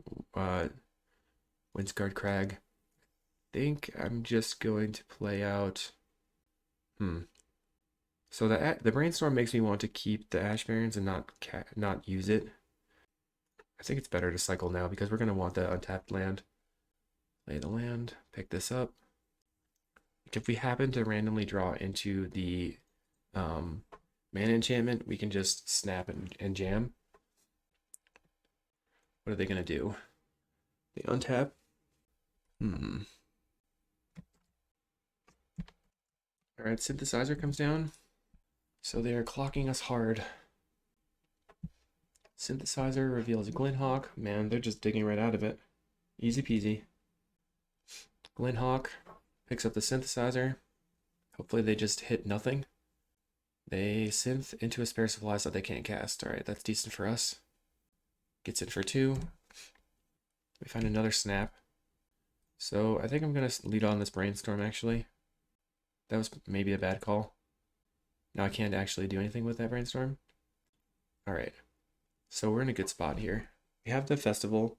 Windsguard Crag. I think I'm just going to play out... So the Brainstorm makes me want to keep the Ash Barrens and not use it. I think it's better to cycle now because we're going to want the untapped land. Play the land, pick this up. If we happen to randomly draw into the mana enchantment, we can just snap and jam. What are they going to do? They untap. Alright, Synthesizer comes down. So they are clocking us hard. Synthesizer reveals a Glinthawk. Man, they're just digging right out of it. Easy peasy. Glinthawk picks up the Synthesizer. Hopefully they just hit nothing. They synth into a spare supply so they can't cast. Alright, that's decent for us. Gets in for 2. We find another snap. So I think I'm going to lead on this Brainstorm actually. That was maybe a bad call. Now I can't actually do anything with that Brainstorm. Alright, so we're in a good spot here. We have the Festival.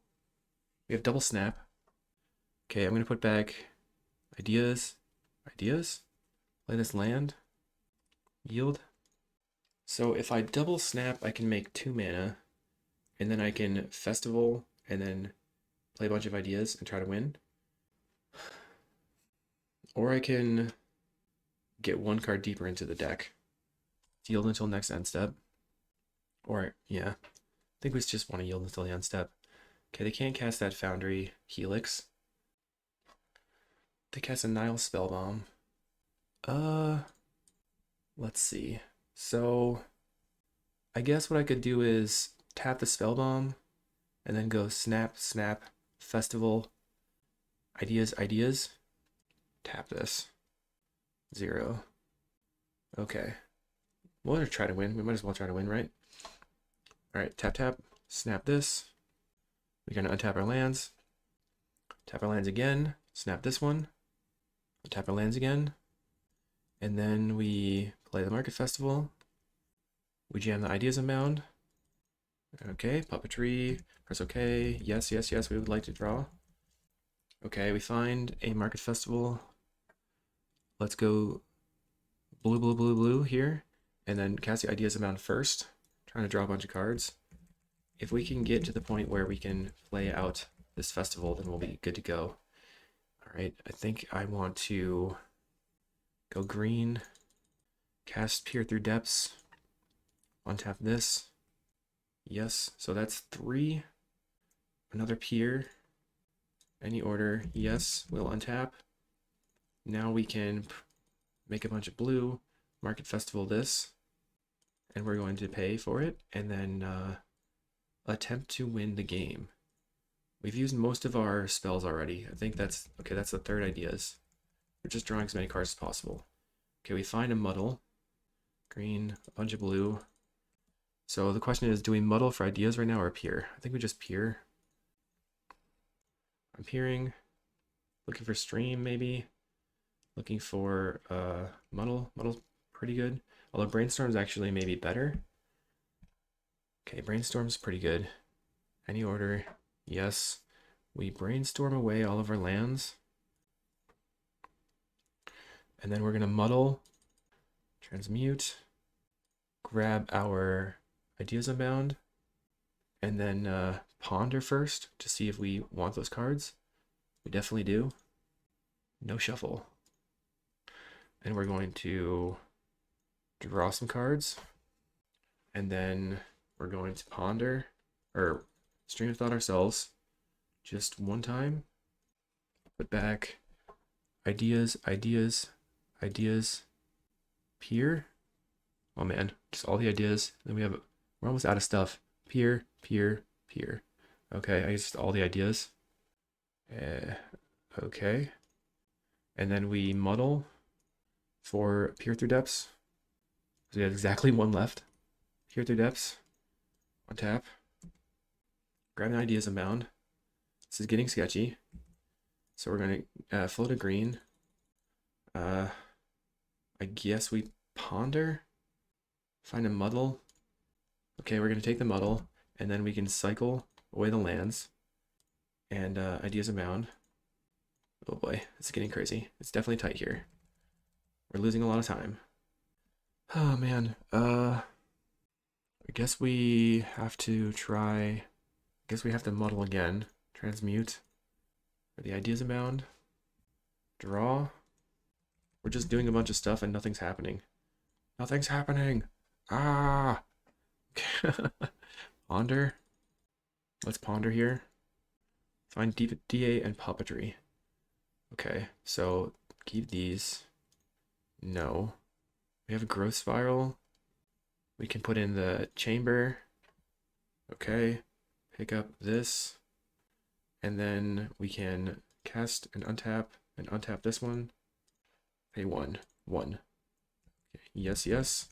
We have double snap. Okay, I'm going to put back ideas. Play this land. Yield. So if I double snap, I can make 2 mana. And then I can Festival and then play a bunch of ideas and try to win. Or I can get 1 card deeper into the deck. Yield until next end step. Or, yeah, I think we just want to yield until the end step. Okay, they can't cast that Foundry Helix. They cast a Nile Spellbomb. Let's see. So, I guess what I could do is tap the Spellbomb and then go snap, snap, Festival, ideas. Tap this. 0. Okay. We'll just try to win. We might as well try to win, right? Alright, tap, tap. Snap this. We're going to untap our lands. Tap our lands again. Snap this one. Untap our lands again. And then we play the Market Festival. We jam the Ideas Unbound. Okay, Puppetry. Press OK. Yes, we would like to draw. Okay, we find a Market Festival. Let's go blue here. And then cast the Ideas Unbound first. Trying to draw a bunch of cards. If we can get to the point where we can play out this festival, then we'll be good to go. Alright, I think I want to go green. Cast Peer Through Depths. Untap this. Yes, so that's 3. Another Peer. Any order. Yes, we'll untap. Now we can make a bunch of blue. Market Festival this. and we're going to pay for it, and then attempt to win the game. We've used most of our spells already. I think that's okay. That's the third ideas. We're just drawing as many cards as possible. Okay, we find a muddle. Green, a bunch of blue. So the question is, do we muddle for ideas right now or peer? I think we just peer. I'm peering. Looking for stream, maybe. Looking for muddle. Muddle's pretty good. Although brainstorm's actually maybe better. Okay, brainstorm's pretty good. Any order, yes. We brainstorm away all of our lands. And then we're gonna muddle, transmute, grab our ideas unbound, and then ponder first to see if we want those cards. We definitely do. No shuffle. And we're going to draw some cards, and then we're going to ponder, or stream of thought ourselves, just one time. Put back ideas, ideas, ideas, peer. Oh man, just all the ideas. Then we're almost out of stuff. Peer, peer, peer. Okay, I guess all the ideas. Okay. And then we muddle for peer through depths. So we have exactly one left. Peer through depths. On tap. Grab the ideas unbound. This is getting sketchy. So we're going to float a green. I guess we ponder. Find a muddle. Okay, we're going to take the muddle, and then we can cycle away the lands. And ideas unbound. Oh boy, it's getting crazy. It's definitely tight here. We're losing a lot of time. Oh man, I guess we have to try. I guess we have to muddle again. Transmute. Are the ideas unbound? Draw. We're just doing a bunch of stuff and nothing's happening. Nothing's happening. Ah. Ponder. Let's ponder here. Find DA and puppetry. Okay, so keep these. No. We have a growth spiral. We can put in the chamber. Okay. Pick up this. And then we can cast and untap this one. Pay one. Okay. Yes, yes.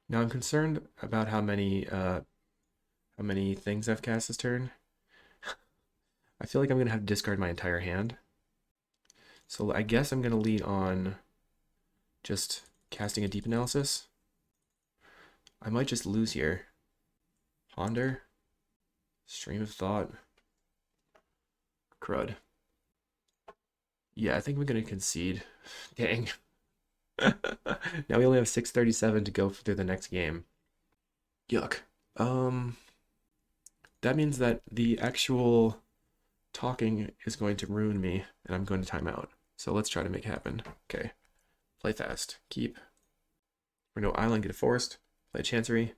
Now I'm concerned about how many things I've cast this turn. I feel like I'm gonna have to discard my entire hand. So I guess I'm gonna lead on just casting a deep analysis. I might just lose here. Ponder. Stream of thought. Crud. Yeah, I think we're gonna concede. Dang. Now we only have 637 to go through the next game. Yuck. That means that the actual talking is going to ruin me, and I'm going to time out. So let's try to make it happen. Okay. Play fast. Keep. We're no island, get a forest. Play Chancery.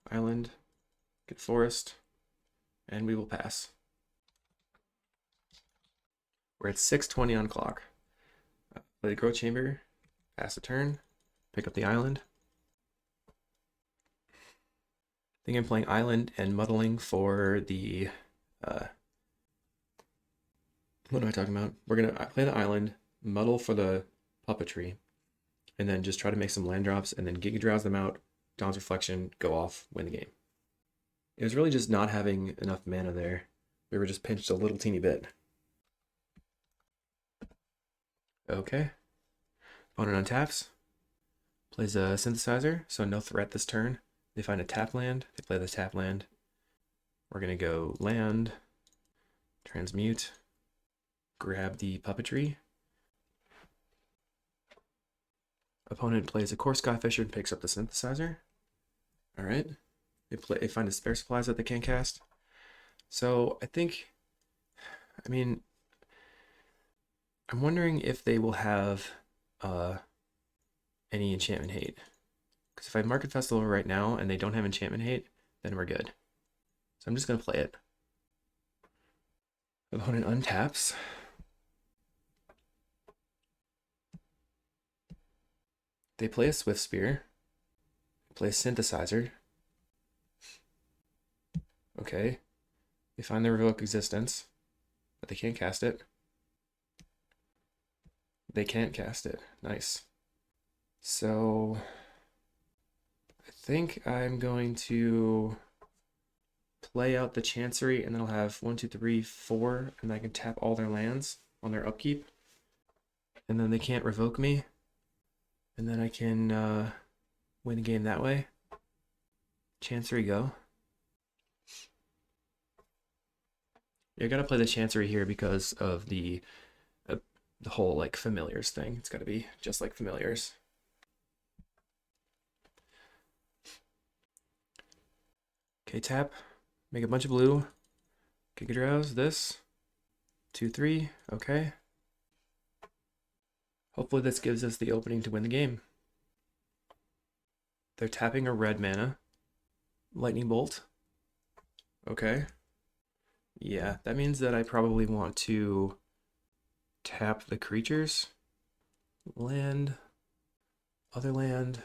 Island, get forest, and we will pass. We're at 6:20 on clock. Play the growth chamber, pass a turn, pick up the island. I think I'm playing island and muddling for the what am I talking about? We're gonna play the island, muddle for the puppetry, and then just try to make some land drops, and then Giga Drowse them out, Dawn's Reflection, go off, win the game. It was really just not having enough mana there. We were just pinched a little teeny bit. Okay. Opponent untaps. Plays a synthesizer, so no threat this turn. They find a tap land. They play the tap land. We're going to go land, transmute, grab the puppetry. Opponent plays a Core Skyfisher and picks up the synthesizer. All right. They find a spare supplies that they can't cast. So I mean, I'm wondering if they will have any enchantment hate. Because if I Market Festival right now and they don't have enchantment hate, then we're good. So I'm just going to play it. Opponent untaps. They play a Swift Spear. They play a Synthesizer. Okay. They find the Revoke Existence, but they can't cast it. They can't cast it. Nice. So I think I'm going to play out the Chancery, and then I'll have 1, 2, 3, 4, and I can tap all their lands on their upkeep. And then they can't revoke me. And then I can win a game that way. Chancery go. You gotta play the Chancery here because of the whole like familiars thing. It's gotta be just like familiars. Okay, tap. Make a bunch of blue. Giga Drowse, this. 2, 3, okay. Hopefully this gives us the opening to win the game. They're tapping a red mana. Lightning Bolt. Okay. Yeah, that means that I probably want to tap the creatures. Land. Other land.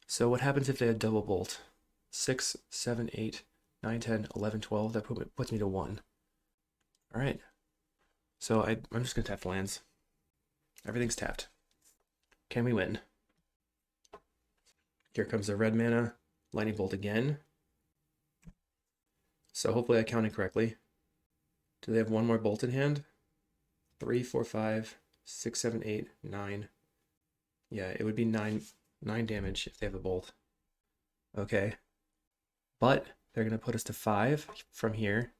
So what happens if they had double bolt? 6, 7, 8, 9, 10, 11, 12. That puts me to 1. All right. So I'm just going to tap the lands. Everything's tapped. Can we win? Here comes the red mana. Lightning Bolt again. So hopefully I counted correctly. Do they have one more bolt in hand? 3, 4, 5, 6, 7, 8, 9. Yeah, it would be 9 damage if they have a bolt. Okay. But they're going to put us to 5 from here.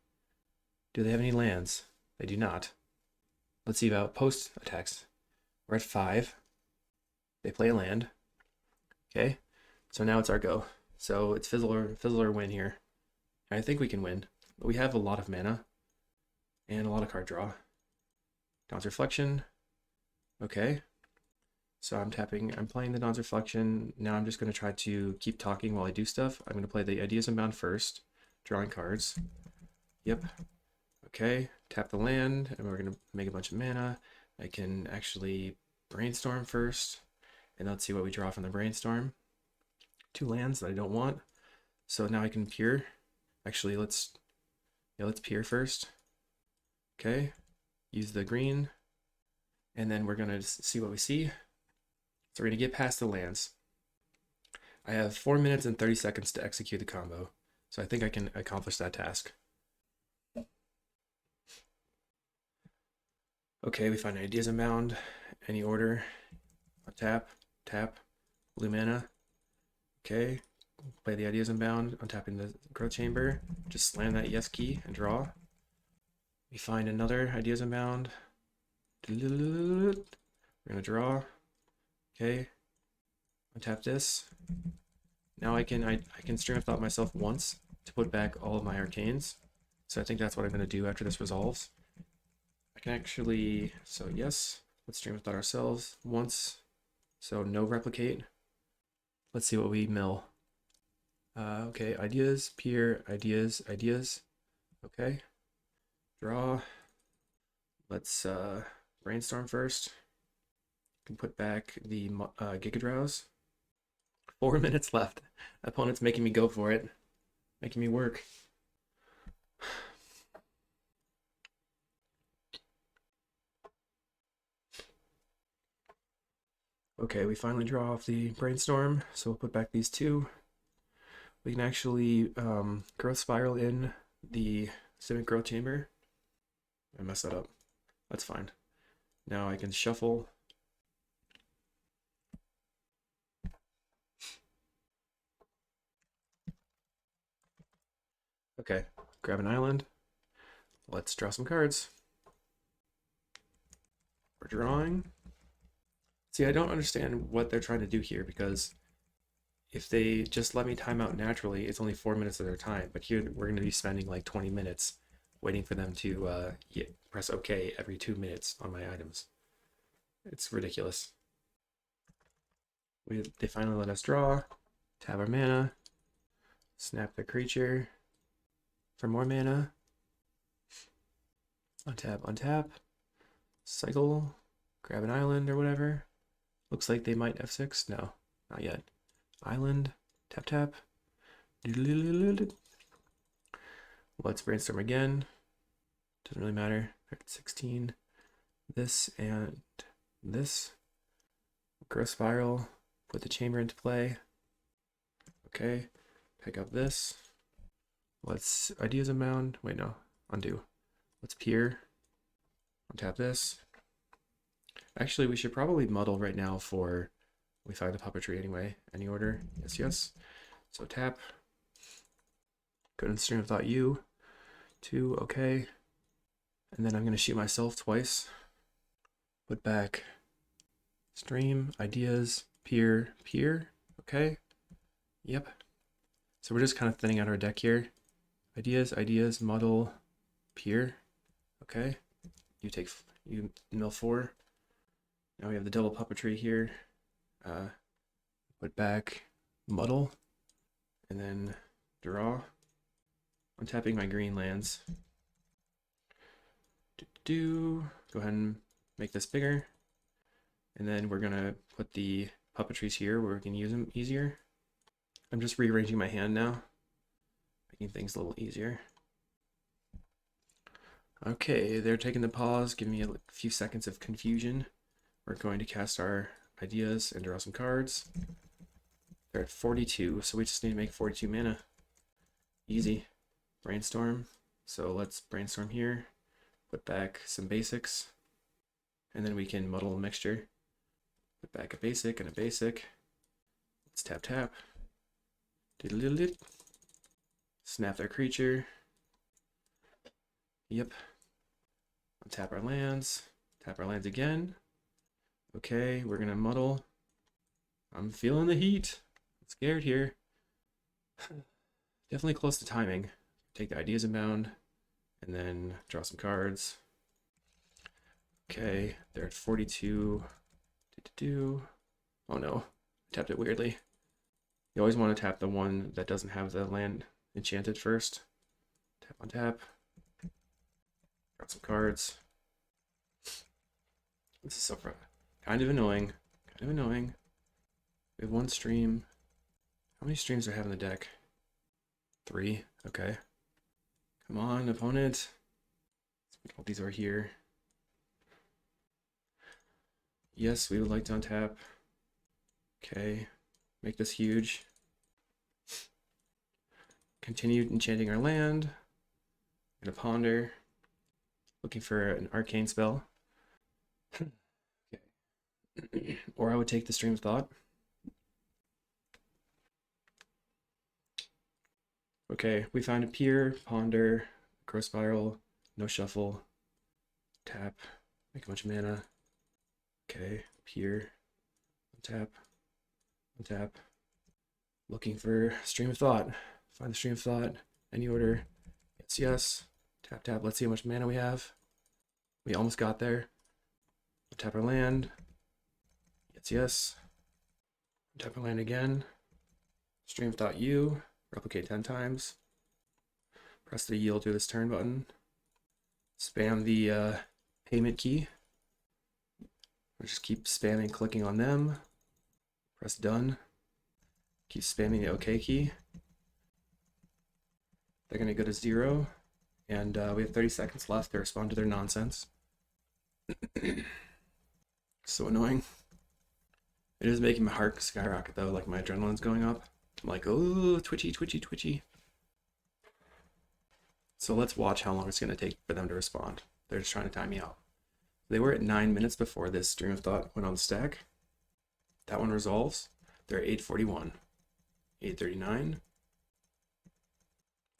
Do they have any lands? They do not. Let's see about post attacks. We're at 5. They play a land. Okay. So now it's our go. So it's fizzle or win here. I think we can win. But we have a lot of mana. And a lot of card draw. Dawn's Reflection. Okay. So I'm playing the Dawn's Reflection. Now I'm just going to try to keep talking while I do stuff. I'm going to play the Ideas Unbound first. Drawing cards. Yep. Okay. Tap the land, and we're going to make a bunch of mana. I can actually brainstorm first. And let's see what we draw from the brainstorm. 2 lands that I don't want. So now I can peer. Actually, let's peer first. Okay. Use the green. And then we're going to see what we see. So we're going to get past the lands. I have 4 minutes and 30 seconds to execute the combo. So I think I can accomplish that task. Okay, we find Ideas Unbound. Any order. Tap, tap, blue mana. Okay, play the Ideas Unbound, untapping the Growth Chamber. Just slam that yes key and draw. We find another Ideas Unbound. We're gonna draw. Okay, untap this. Now I can Stream of Thought myself once to put back all of my arcanes. So I think that's what I'm gonna do after this resolves. I can actually, so yes, let's Stream of Thought ourselves once. So no replicate. Let's see what we mill. Okay, ideas, peer, ideas. Okay. Draw. Let's brainstorm first. Can put back the Giga Drowse. 4 minutes left. Opponent's making me go for it. Making me work. Okay, we finally draw off the brainstorm, so we'll put back these 2. We can actually growth spiral in the Simic Growth Chamber. I messed that up. That's fine. Now I can shuffle. Okay, grab an island. Let's draw some cards. We're drawing. See, I don't understand what they're trying to do here, because if they just let me time out naturally, it's only 4 minutes of their time. But here we're going to be spending like 20 minutes waiting for them to press OK every 2 minutes on my items. It's ridiculous. They finally let us draw, tap our mana, snap the creature for more mana, untap, cycle, grab an island or whatever. Looks like they might F6. No, not yet. Island, tap tap. Let's brainstorm again. Doesn't really matter. 16. This and this. Growth spiral. Put the chamber into play. Okay. Pick up this. Let's ideas amount. Wait, no. Undo. Let's peer. Untap this. Actually, we should probably muddle right now for we find the puppetry anyway. Any order? Yes, yes. So tap. Go to stream of thought U. 2, okay. And then I'm going to shoot myself twice. Put back stream, ideas, peer, peer. Okay. Yep. So we're just kind of thinning out our deck here. Ideas, muddle, peer. Okay. You mill 4. Now we have the double puppetry here. Put back muddle. And then draw. Untapping my green lands. Go ahead and make this bigger. And then we're gonna put the puppetries here where we can use them easier. I'm just rearranging my hand now, making things a little easier. Okay, they're taking the pause, giving me a few seconds of confusion. We're going to cast our ideas and draw some cards. They're at 42, so we just need to make 42 mana. Easy. Brainstorm. So let's brainstorm here. Put back some basics. And then we can muddle a mixture. Put back a basic and a basic. Let's tap tap. Diddle-diddle-diddle. Snap their creature. Yep. Untap our lands. Tap our lands again. Okay, we're gonna muddle. I'm feeling the heat. I'm scared here. Definitely close to timing. Take the ideas inbound, and then draw some cards. Okay, they're at 42. Oh no, I tapped it weirdly. You always want to tap the one that doesn't have the land enchanted first. Tap on tap. Got some cards. This is so kind of annoying. Kind of annoying. We have one stream. How many streams do I have in the deck? 3. Okay. Come on, opponent. Let's put all these over here. Yes, we would like to untap. Okay. Make this huge. Continue enchanting our land. Gonna ponder. Looking for an arcane spell. Okay. Or I would take the stream of thought. Okay, we found a peer, ponder, growth spiral, no shuffle, tap, make a bunch of mana. Okay, peer, untap, untap. Looking for stream of thought. Find the stream of thought. Any order. Yes, yes. Tap, tap. Let's see how much mana we have. We almost got there. Tap our land. Yes, yes. Tap our land again. Stream of thought U. Replicate 10 times. Press the yield to this turn button. Spam the payment key. Or just keep spamming, clicking on them. Press done. Keep spamming the OK key. They're going to go to 0. And we have 30 seconds left to respond to their nonsense. So annoying. It is making my heart skyrocket though, like my adrenaline's going up. I'm like, oh, twitchy, twitchy, twitchy. So let's watch how long it's going to take for them to respond. They're just trying to time me out. They were at 9 minutes before this stream of thought went on the stack. That one resolves. They're at 8:41, 8:39,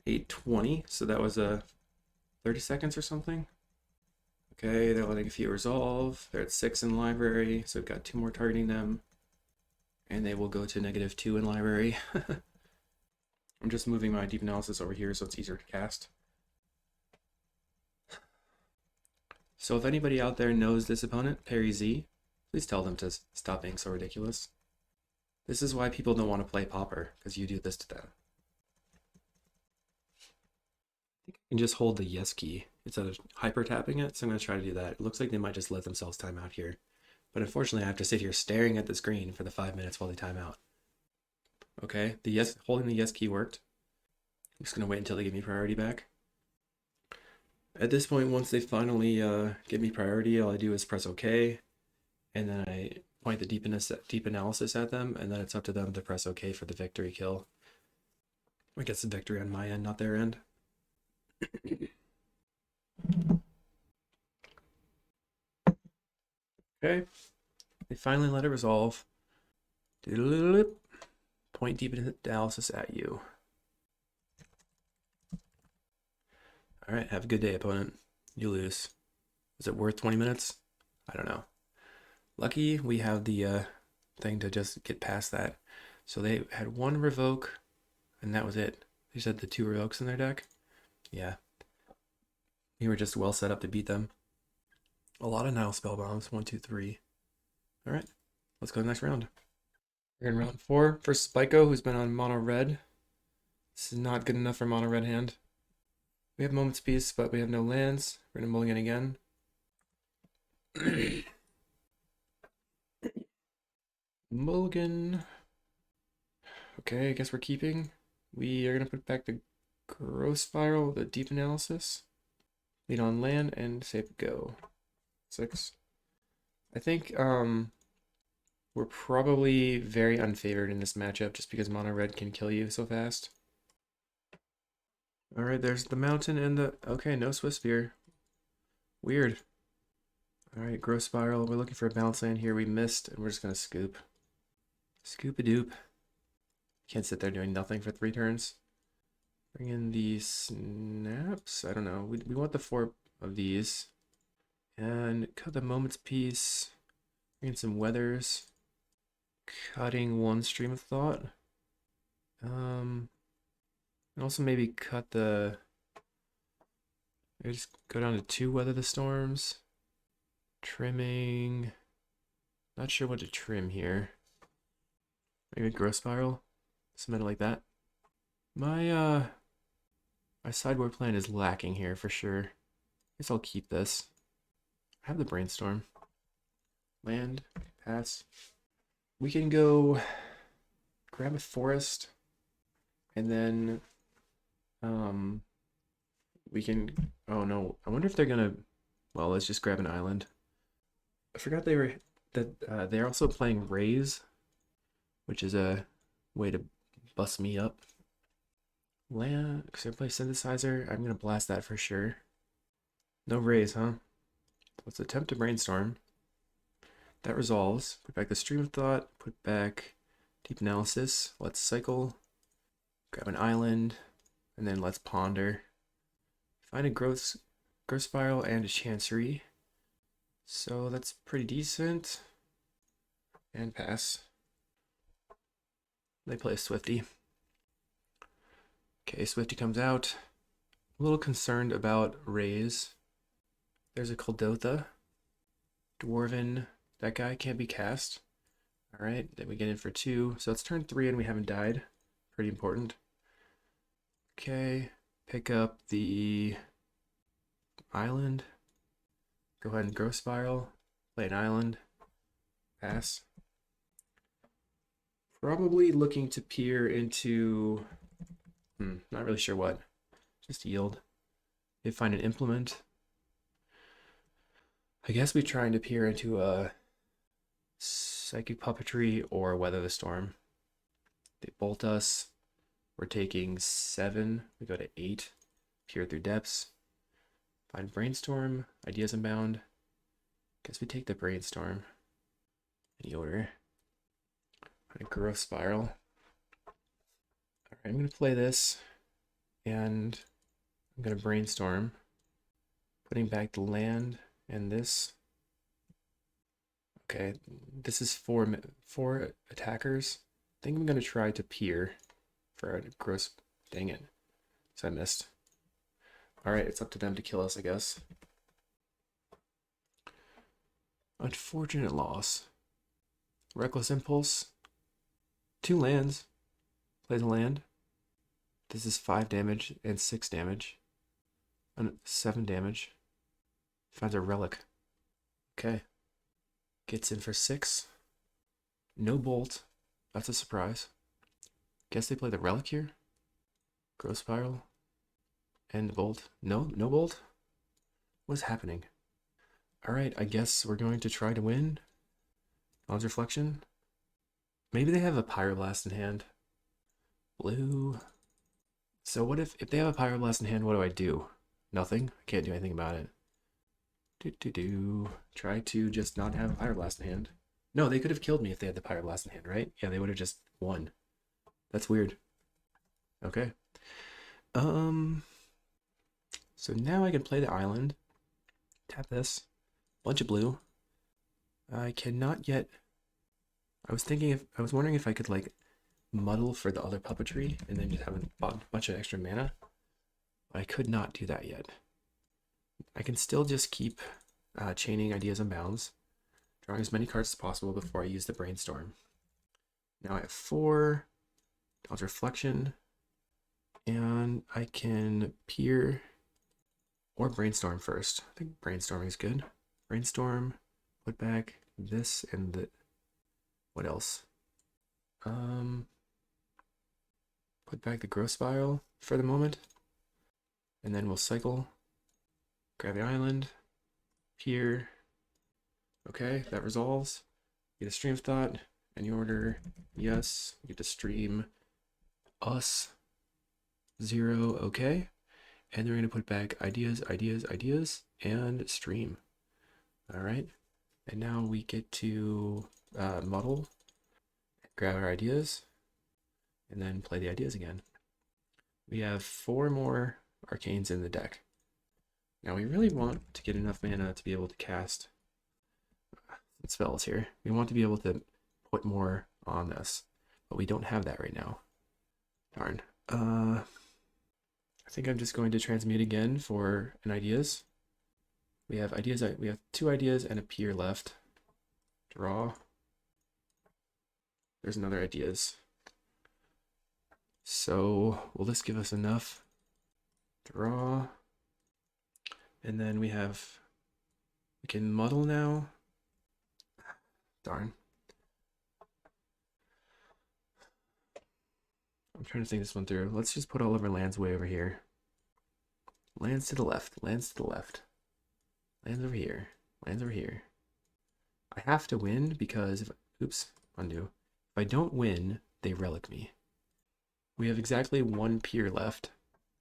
8:20. So that was 30 seconds or something. Okay, they're letting a few resolve. They're at 6 in library, so we've got 2 more targeting them. And they will go to -2 in library. I'm just moving my deep analysis over here so it's easier to cast. So if anybody out there knows this opponent, Perry Z, please tell them to stop being so ridiculous. This is why people don't want to play Pauper, because you do this to them. I think I can just hold the yes key instead of hyper tapping it, so I'm going to try to do that. It looks like they might just let themselves time out here. But unfortunately, I have to sit here staring at the screen for the 5 minutes while they time out. Okay, the yes, holding the yes key worked. I'm just gonna wait until they give me priority back. At this point, once they finally give me priority, all I do is press OK, and then I point the deep analysis at them, and then it's up to them to press OK for the victory kill. I guess the victory on my end, not their end. Okay, they finally let it resolve. Point deep analysis at you. All right, have a good day, opponent. You lose. Is it worth 20 minutes? I don't know. Lucky we have the thing to just get past that. So they had one revoke, and that was it. They just had the 2 revokes in their deck. Yeah. We were just well set up to beat them. A lot of Nile spell bombs. 1, 2, 3. All right, let's go to the next round. We're in round 4 for Spyco, who's been on mono red. This is not good enough for mono red hand. We have Moment's Peace, but we have no lands. We're gonna mulligan again. Mulligan. Okay, I guess we're keeping. We are gonna put back the Growth Spiral, the Deep Analysis. Lead on land and save go. 6. I think we're probably very unfavored in this matchup just because mono red can kill you so fast. All right, there's the mountain and the... Okay, no Swift Spear. Weird. All right, Growth Spiral. We're looking for a bounce land here. We missed, and we're just going to scoop. Scoop-a-doop. Can't sit there doing nothing for 3 turns. Bring in the snaps. I don't know. We want the 4 of these. And cut the Moment's Peace. Bring in some Weathers. Cutting 1 Stream of Thought. And also maybe cut the... Maybe just go down to 2 Weather the Storms. Trimming. Not sure what to trim here. Maybe Growth Spiral. Something like that. My sideboard plan is lacking here for sure. Guess I'll keep this. I have the Brainstorm. Land. Pass. We can go grab a forest. And then we can... Oh no, I wonder if they're gonna... Well, let's just grab an island. I forgot they're also playing Raise, which is a way to bust me up. Land, because they play Synthesizer, I'm gonna blast that for sure. No Raise, huh? Let's attempt to Brainstorm. That resolves. Put back the Stream of Thought, put back Deep Analysis. Let's cycle, grab an island, and then let's ponder. Find a Growth Spiral and a Chancery. So that's pretty decent. And pass. They play a Swifty. Okay, Swifty comes out. A little concerned about Raise. There's a Kuldotha. Dwarven. That guy can't be cast. Alright, then we get in for 2. So it's turn 3 and we haven't died. Pretty important. Okay, pick up the island. Go ahead and Growth Spiral. Play an island. Pass. Probably looking to peer into... not really sure what. Just yield. They find an implement. I guess we're trying to peer into a Psychic Puppetry or Weather the Storm. They bolt us. We're taking 7. We go to 8. Peer through depths. Find Brainstorm. Ideas Unbound. Guess we take the Brainstorm. Any order. Find a Growth Spiral. Alright, I'm going to play this. And I'm going to Brainstorm. Putting back the land and this. Okay, this is 4 attackers. I think I'm going to try to peer for a gross... Dang it. So I missed. Alright, it's up to them to kill us, I guess. Unfortunate loss. Reckless Impulse. 2 lands. Plays a land. This is 5 damage and 6 damage. And 7 damage. Finds a relic. Okay. Gets in for 6. No bolt. That's a surprise. Guess they play the relic here. Growth spiral. And the bolt. No bolt? What is happening? Alright, I guess we're going to try to win. Odds reflection. Maybe they have a Pyroblast in hand. Blue. So what if they have a Pyroblast in hand, what do I do? Nothing? I can't do anything about it. Try to just not have a Pyroblast in hand. No, they could have killed me if they had the Pyroblast in hand, right? Yeah, they would have just won. That's weird. Okay. So now I can play the island. Tap this. Bunch of blue. I cannot yet. I was wondering if I could like muddle for the other puppetry and then just have a bunch of extra mana. But I could not do that yet. I can still just keep chaining ideas and bounds, drawing as many cards as possible before I use the brainstorm. Now I have 4. Dodge reflection, and I can peer or brainstorm first. I think brainstorming is good. Brainstorm, put back this and the. What else? Put back the growth spiral for the moment, and then we'll cycle. Grab the island, peer. Okay, that resolves. Get a stream of thought. Any order? Yes. Get to stream us 0. Okay. And then we're going to put back ideas, and stream. All right. And now we get to muddle, grab our ideas, and then play the ideas again. We have 4 more arcanes in the deck. Now we really want to get enough mana to be able to cast spells here. We want to be able to put more on this, but we don't have that right now. Darn. I think I'm just going to transmute again for an ideas. We have ideas. We have 2 ideas and a peer left. Draw. There's another ideas. So will this give us enough? Draw. And then we can muddle now. Darn. I'm trying to think this one through. Let's just put all of our lands way over here. Lands to the left, lands to the left. Lands over here, lands over here. I have to win because if, oops, undo. If I don't win, they relic me. We have exactly 1 peer left.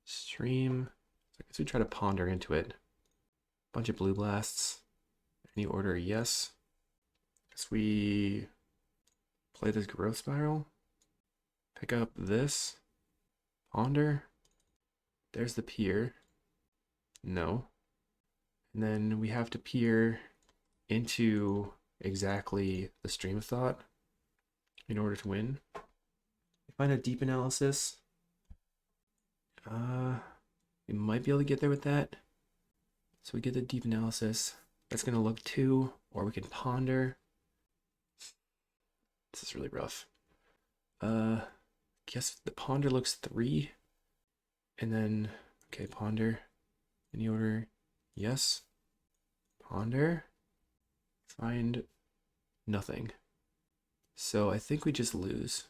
Stream. So I guess we try to ponder into it. Bunch of blue blasts. Any order? Yes. Guess we play this growth spiral. Pick up this. Ponder. There's the peer. No. And then we have to peer into exactly the stream of thought in order to win. Find a deep analysis. We might be able to get there with that. So we get the deep analysis. That's going to look 2, or we can ponder. This is really rough. Guess the ponder looks 3. And then, okay, ponder. Any order? Yes. Ponder. Find nothing. So I think we just lose.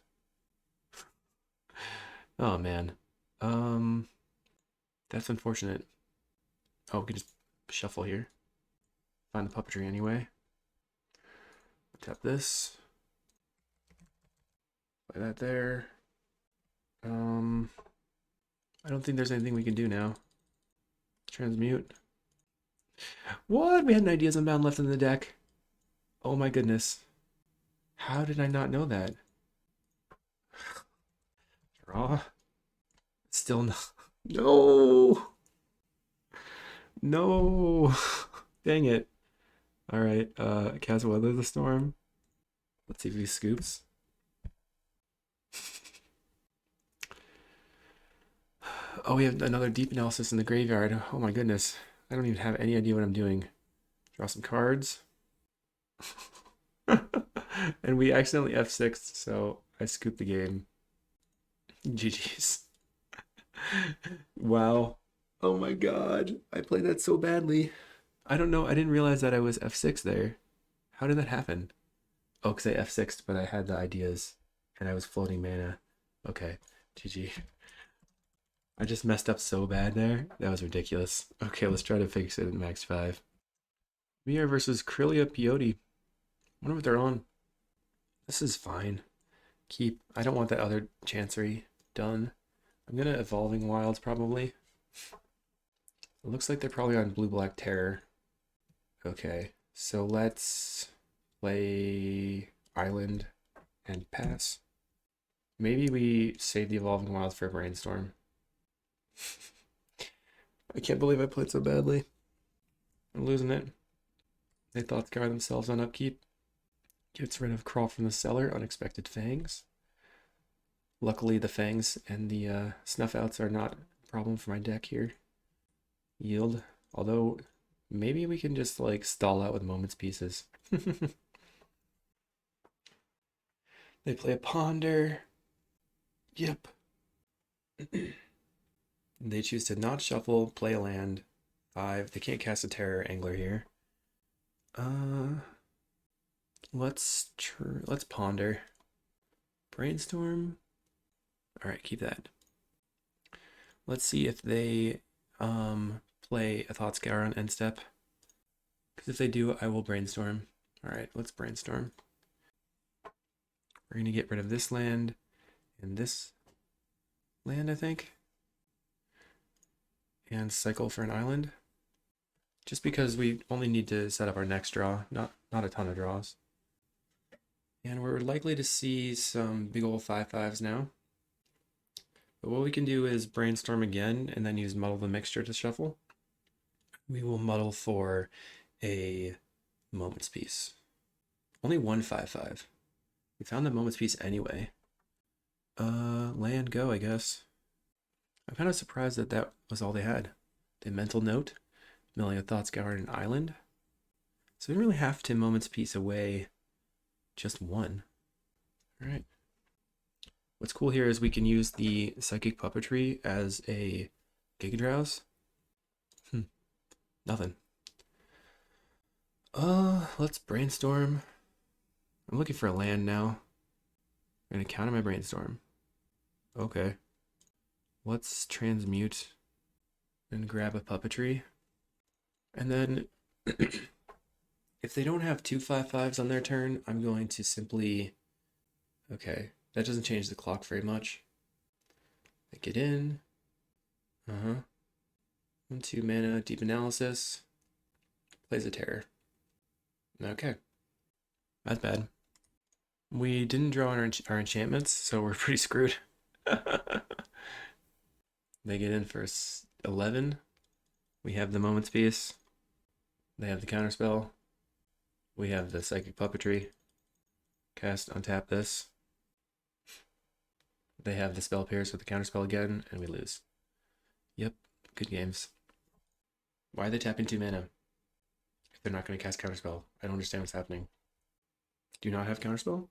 Oh man. That's unfortunate. Oh, we can just shuffle here. Find the puppetry anyway. Tap this. Play that there. I don't think there's anything we can do now. Transmute. What? We had an ideas unbound left in the deck. Oh my goodness. How did I not know that? Draw. Still no. No. No. Dang it. All right. Cast Weather the Storm. Let's see if he scoops. Oh, we have another deep analysis in the graveyard. Oh my goodness. I don't even have any idea what I'm doing. Draw some cards. And we accidentally F6'd, so I scooped the game. GG's. Wow. Oh my god. I played that so badly. I don't know. I didn't realize that I was F6 there. How did that happen? Oh, because I F6'd, but I had the ideas and I was floating mana. Okay, GG. I just messed up so bad there. That was ridiculous. Okay, let's try to fix it in max 5. Mia versus Krillia Peyote. Wonder what they're on. This is fine. Keep. I don't want that other Chancery done. I'm gonna Evolving Wilds probably. It looks like they're probably on Blue-Black Terror. Okay, so let's play Island and pass. Maybe we save the Evolving Wilds for Brainstorm. I can't believe I played so badly. I'm losing it. They thought Scour themselves on upkeep. Gets rid of Crawl from the Cellar, Unexpected Fangs. Luckily, the Fangs and the Snuff Outs are not a problem for my deck here. Yield. Although, maybe we can just like stall out with Moment's Pieces. They play a Ponder. Yep. They choose to not shuffle, play a land. 5. They can't cast a Terror Angler here. Let's Ponder. Brainstorm. All right, keep that. Let's see if they play a Thought Scour on end step. Because if they do, I will Brainstorm. All right, let's Brainstorm. We're gonna get rid of this land and this land, I think, and cycle for an island. Just because we only need to set up our next draw, not a ton of draws. And we're likely to see some big ol' 5/5s now. But what we can do is Brainstorm again and then use Muddle the Mixture to shuffle. We will muddle for a Moment's Piece. Only one 5/5. We found the Moment's Piece anyway. Land go, I guess. I'm kind of surprised that that was all they had. They Mental Note, milling a Thought Scour and an island. So we didn't really have to Moment's Piece away just one. All right. What's cool here is we can use the Psychic Puppetry as a Giga Drowse. Nothing. Let's Brainstorm. I'm looking for a land now. I'm gonna counter my Brainstorm. Okay. Let's transmute and grab a Puppetry. And then if they don't have 2 5/5s on their turn, I'm going to simply... Okay, that doesn't change the clock very much. I get in. 1/2 mana, Deep Analysis. Plays a Terror. Okay. That's bad. We didn't draw our enchantments, so we're pretty screwed. They get in for 11. We have the Moment's Piece. They have the Counterspell. We have the Psychic Puppetry. Cast, untap this. They have the Spell Pierce with the Counterspell again, and we lose. Yep, good games. Why are they tapping 2 mana if they're not going to cast Counterspell? I don't understand what's happening. Do you not have Counterspell?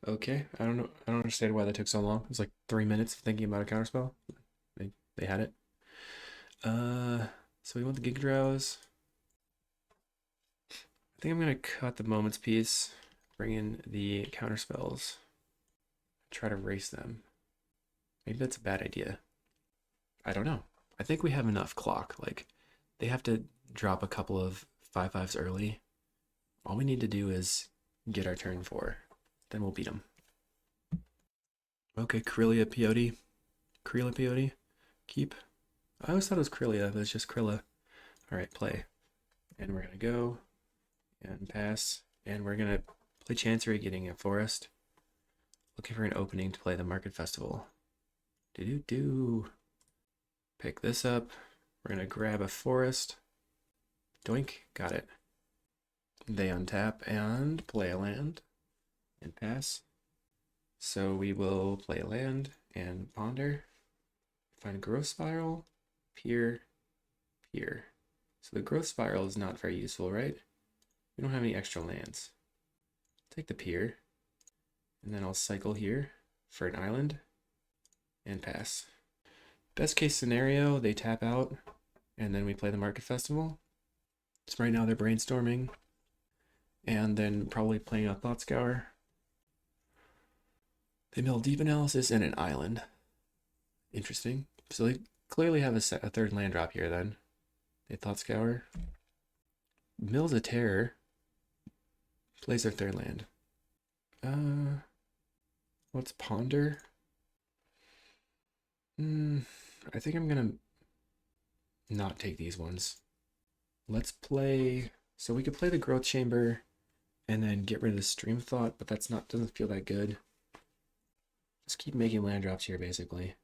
Okay, I don't know. I don't understand why that took so long. It was like 3 minutes of thinking about a Counterspell. They had it. So we want the Giga Drowse. I think I'm gonna cut the Moment's Piece, bring in the Counterspells, try to race them. Maybe that's a bad idea. I don't know. I think we have enough clock. Like, they have to drop a couple of 5/5s early. All we need to do is get our turn 4. Then we'll beat them. Okay, Krillia Peyote. Krillia Peyote. Keep. I always thought it was Krillia, but it's just Krilla. Alright, play. And we're gonna go and pass. And we're gonna play Chancery, getting a Forest. Looking for an opening to play the Market Festival. Do-do-do. Pick this up. We're gonna grab a Forest. Doink. Got it. They untap and play a land. And pass. So we will play a land and ponder. Find Growth Spiral, Pier, Pier. So the Growth Spiral is not very useful, right? We don't have any extra lands. Take the Pier, and then I'll cycle here for an island and pass. Best case scenario, they tap out, and then we play the Market Festival. So right now they're brainstorming and then probably playing a Thought Scour. They mill Deep Analysis and an island. Interesting. So they clearly have a third land drop here then. They Thought Scour. Mills a Terror. Plays their third land. What's Ponder? I think I'm gonna not take these ones. Let's play. So we could play the Growth Chamber and then get rid of the Stream Thought, but that's not, doesn't feel that good. Just keep making land drops here, basically.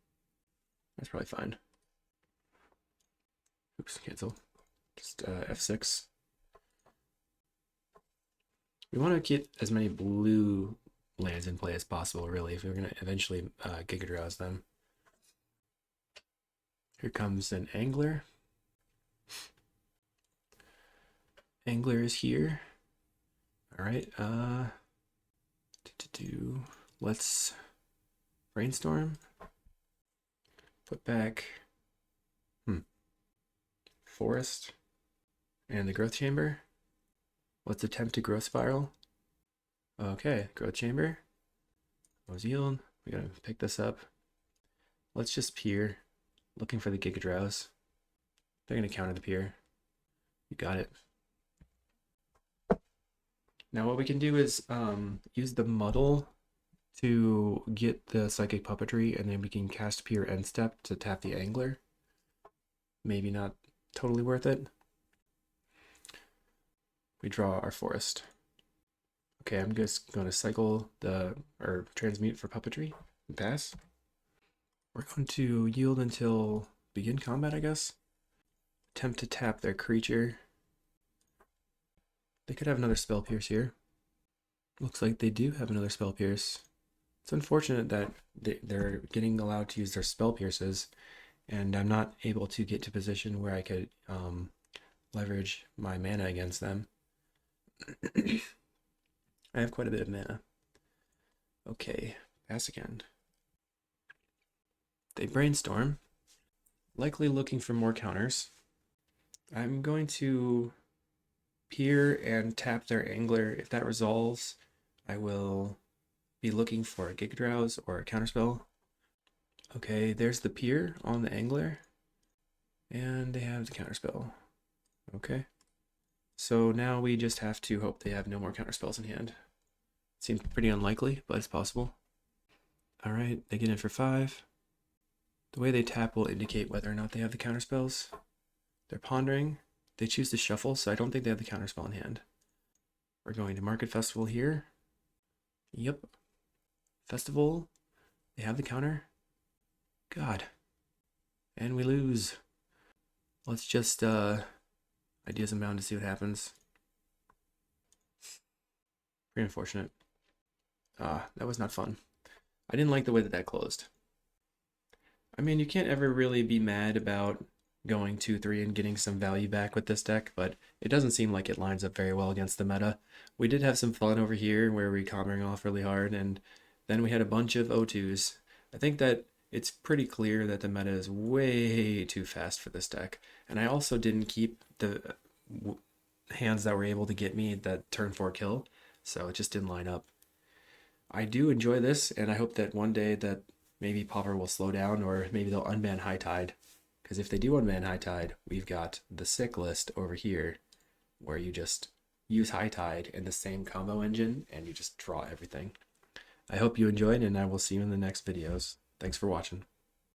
That's probably fine. Oops, cancel. Just F6. We want to get as many blue lands in play as possible, really, if we're going to eventually Giga Drowse them. Here comes an Angler. Angler is here. All right. Let's brainstorm. Put back Forest and the Growth Chamber. Let's attempt to Growth Spiral. Okay, Growth Chamber. Rose Yield. We gotta pick this up. Let's just peer. Looking for the Giga Drowse. They're gonna counter the peer. You got it. Now what we can do is use the Muddle to get the Psychic Puppetry, and then we can cast Peer End Step to tap the Angler. Maybe not totally worth it. We draw our Forest. Okay, I'm just going to cycle or transmute for Puppetry and pass. We're going to yield until begin combat, I guess. Attempt to tap their creature. They could have another Spell Pierce here. Looks like they do have another Spell Pierce. It's unfortunate that they're getting allowed to use their Spell Pierces, and I'm not able to get to position where I could leverage my mana against them. I have quite a bit of mana. Okay, pass again. They brainstorm, likely looking for more counters. I'm going to peer and tap their Angler. If that resolves, I will be looking for a Giga Drowse or a counterspell. Okay, there's the peer on the Angler, and they have the counterspell. Okay, so now we just have to hope they have no more counterspells in hand. Seems pretty unlikely, but it's possible. All right, they get in for 5. The way they tap will indicate whether or not they have the counterspells. They're pondering. They choose to shuffle, so I don't think they have the counterspell in hand. We're going to Market Festival here. Yep. Festival. They have the counter. God. And we lose. Let's just Ideas Unbound to see what happens. Pretty unfortunate. That was not fun. I didn't like the way that closed. I mean, you can't ever really be mad about going 2-3 and getting some value back with this deck, but it doesn't seem like it lines up very well against the meta. We did have some fun over here where we comboing off really hard, and then we had a bunch of O2s. I think that it's pretty clear that the meta is way too fast for this deck, and I also didn't keep the hands that were able to get me that turn 4 kill, so it just didn't line up. I do enjoy this, and I hope that one day that maybe Pauper will slow down, or maybe they'll unban High Tide. Because if they do unban High Tide, we've got the sick list over here, where you just use High Tide in the same combo engine, and you just draw everything. I hope you enjoyed, and I will see you in the next videos. Thanks for watching.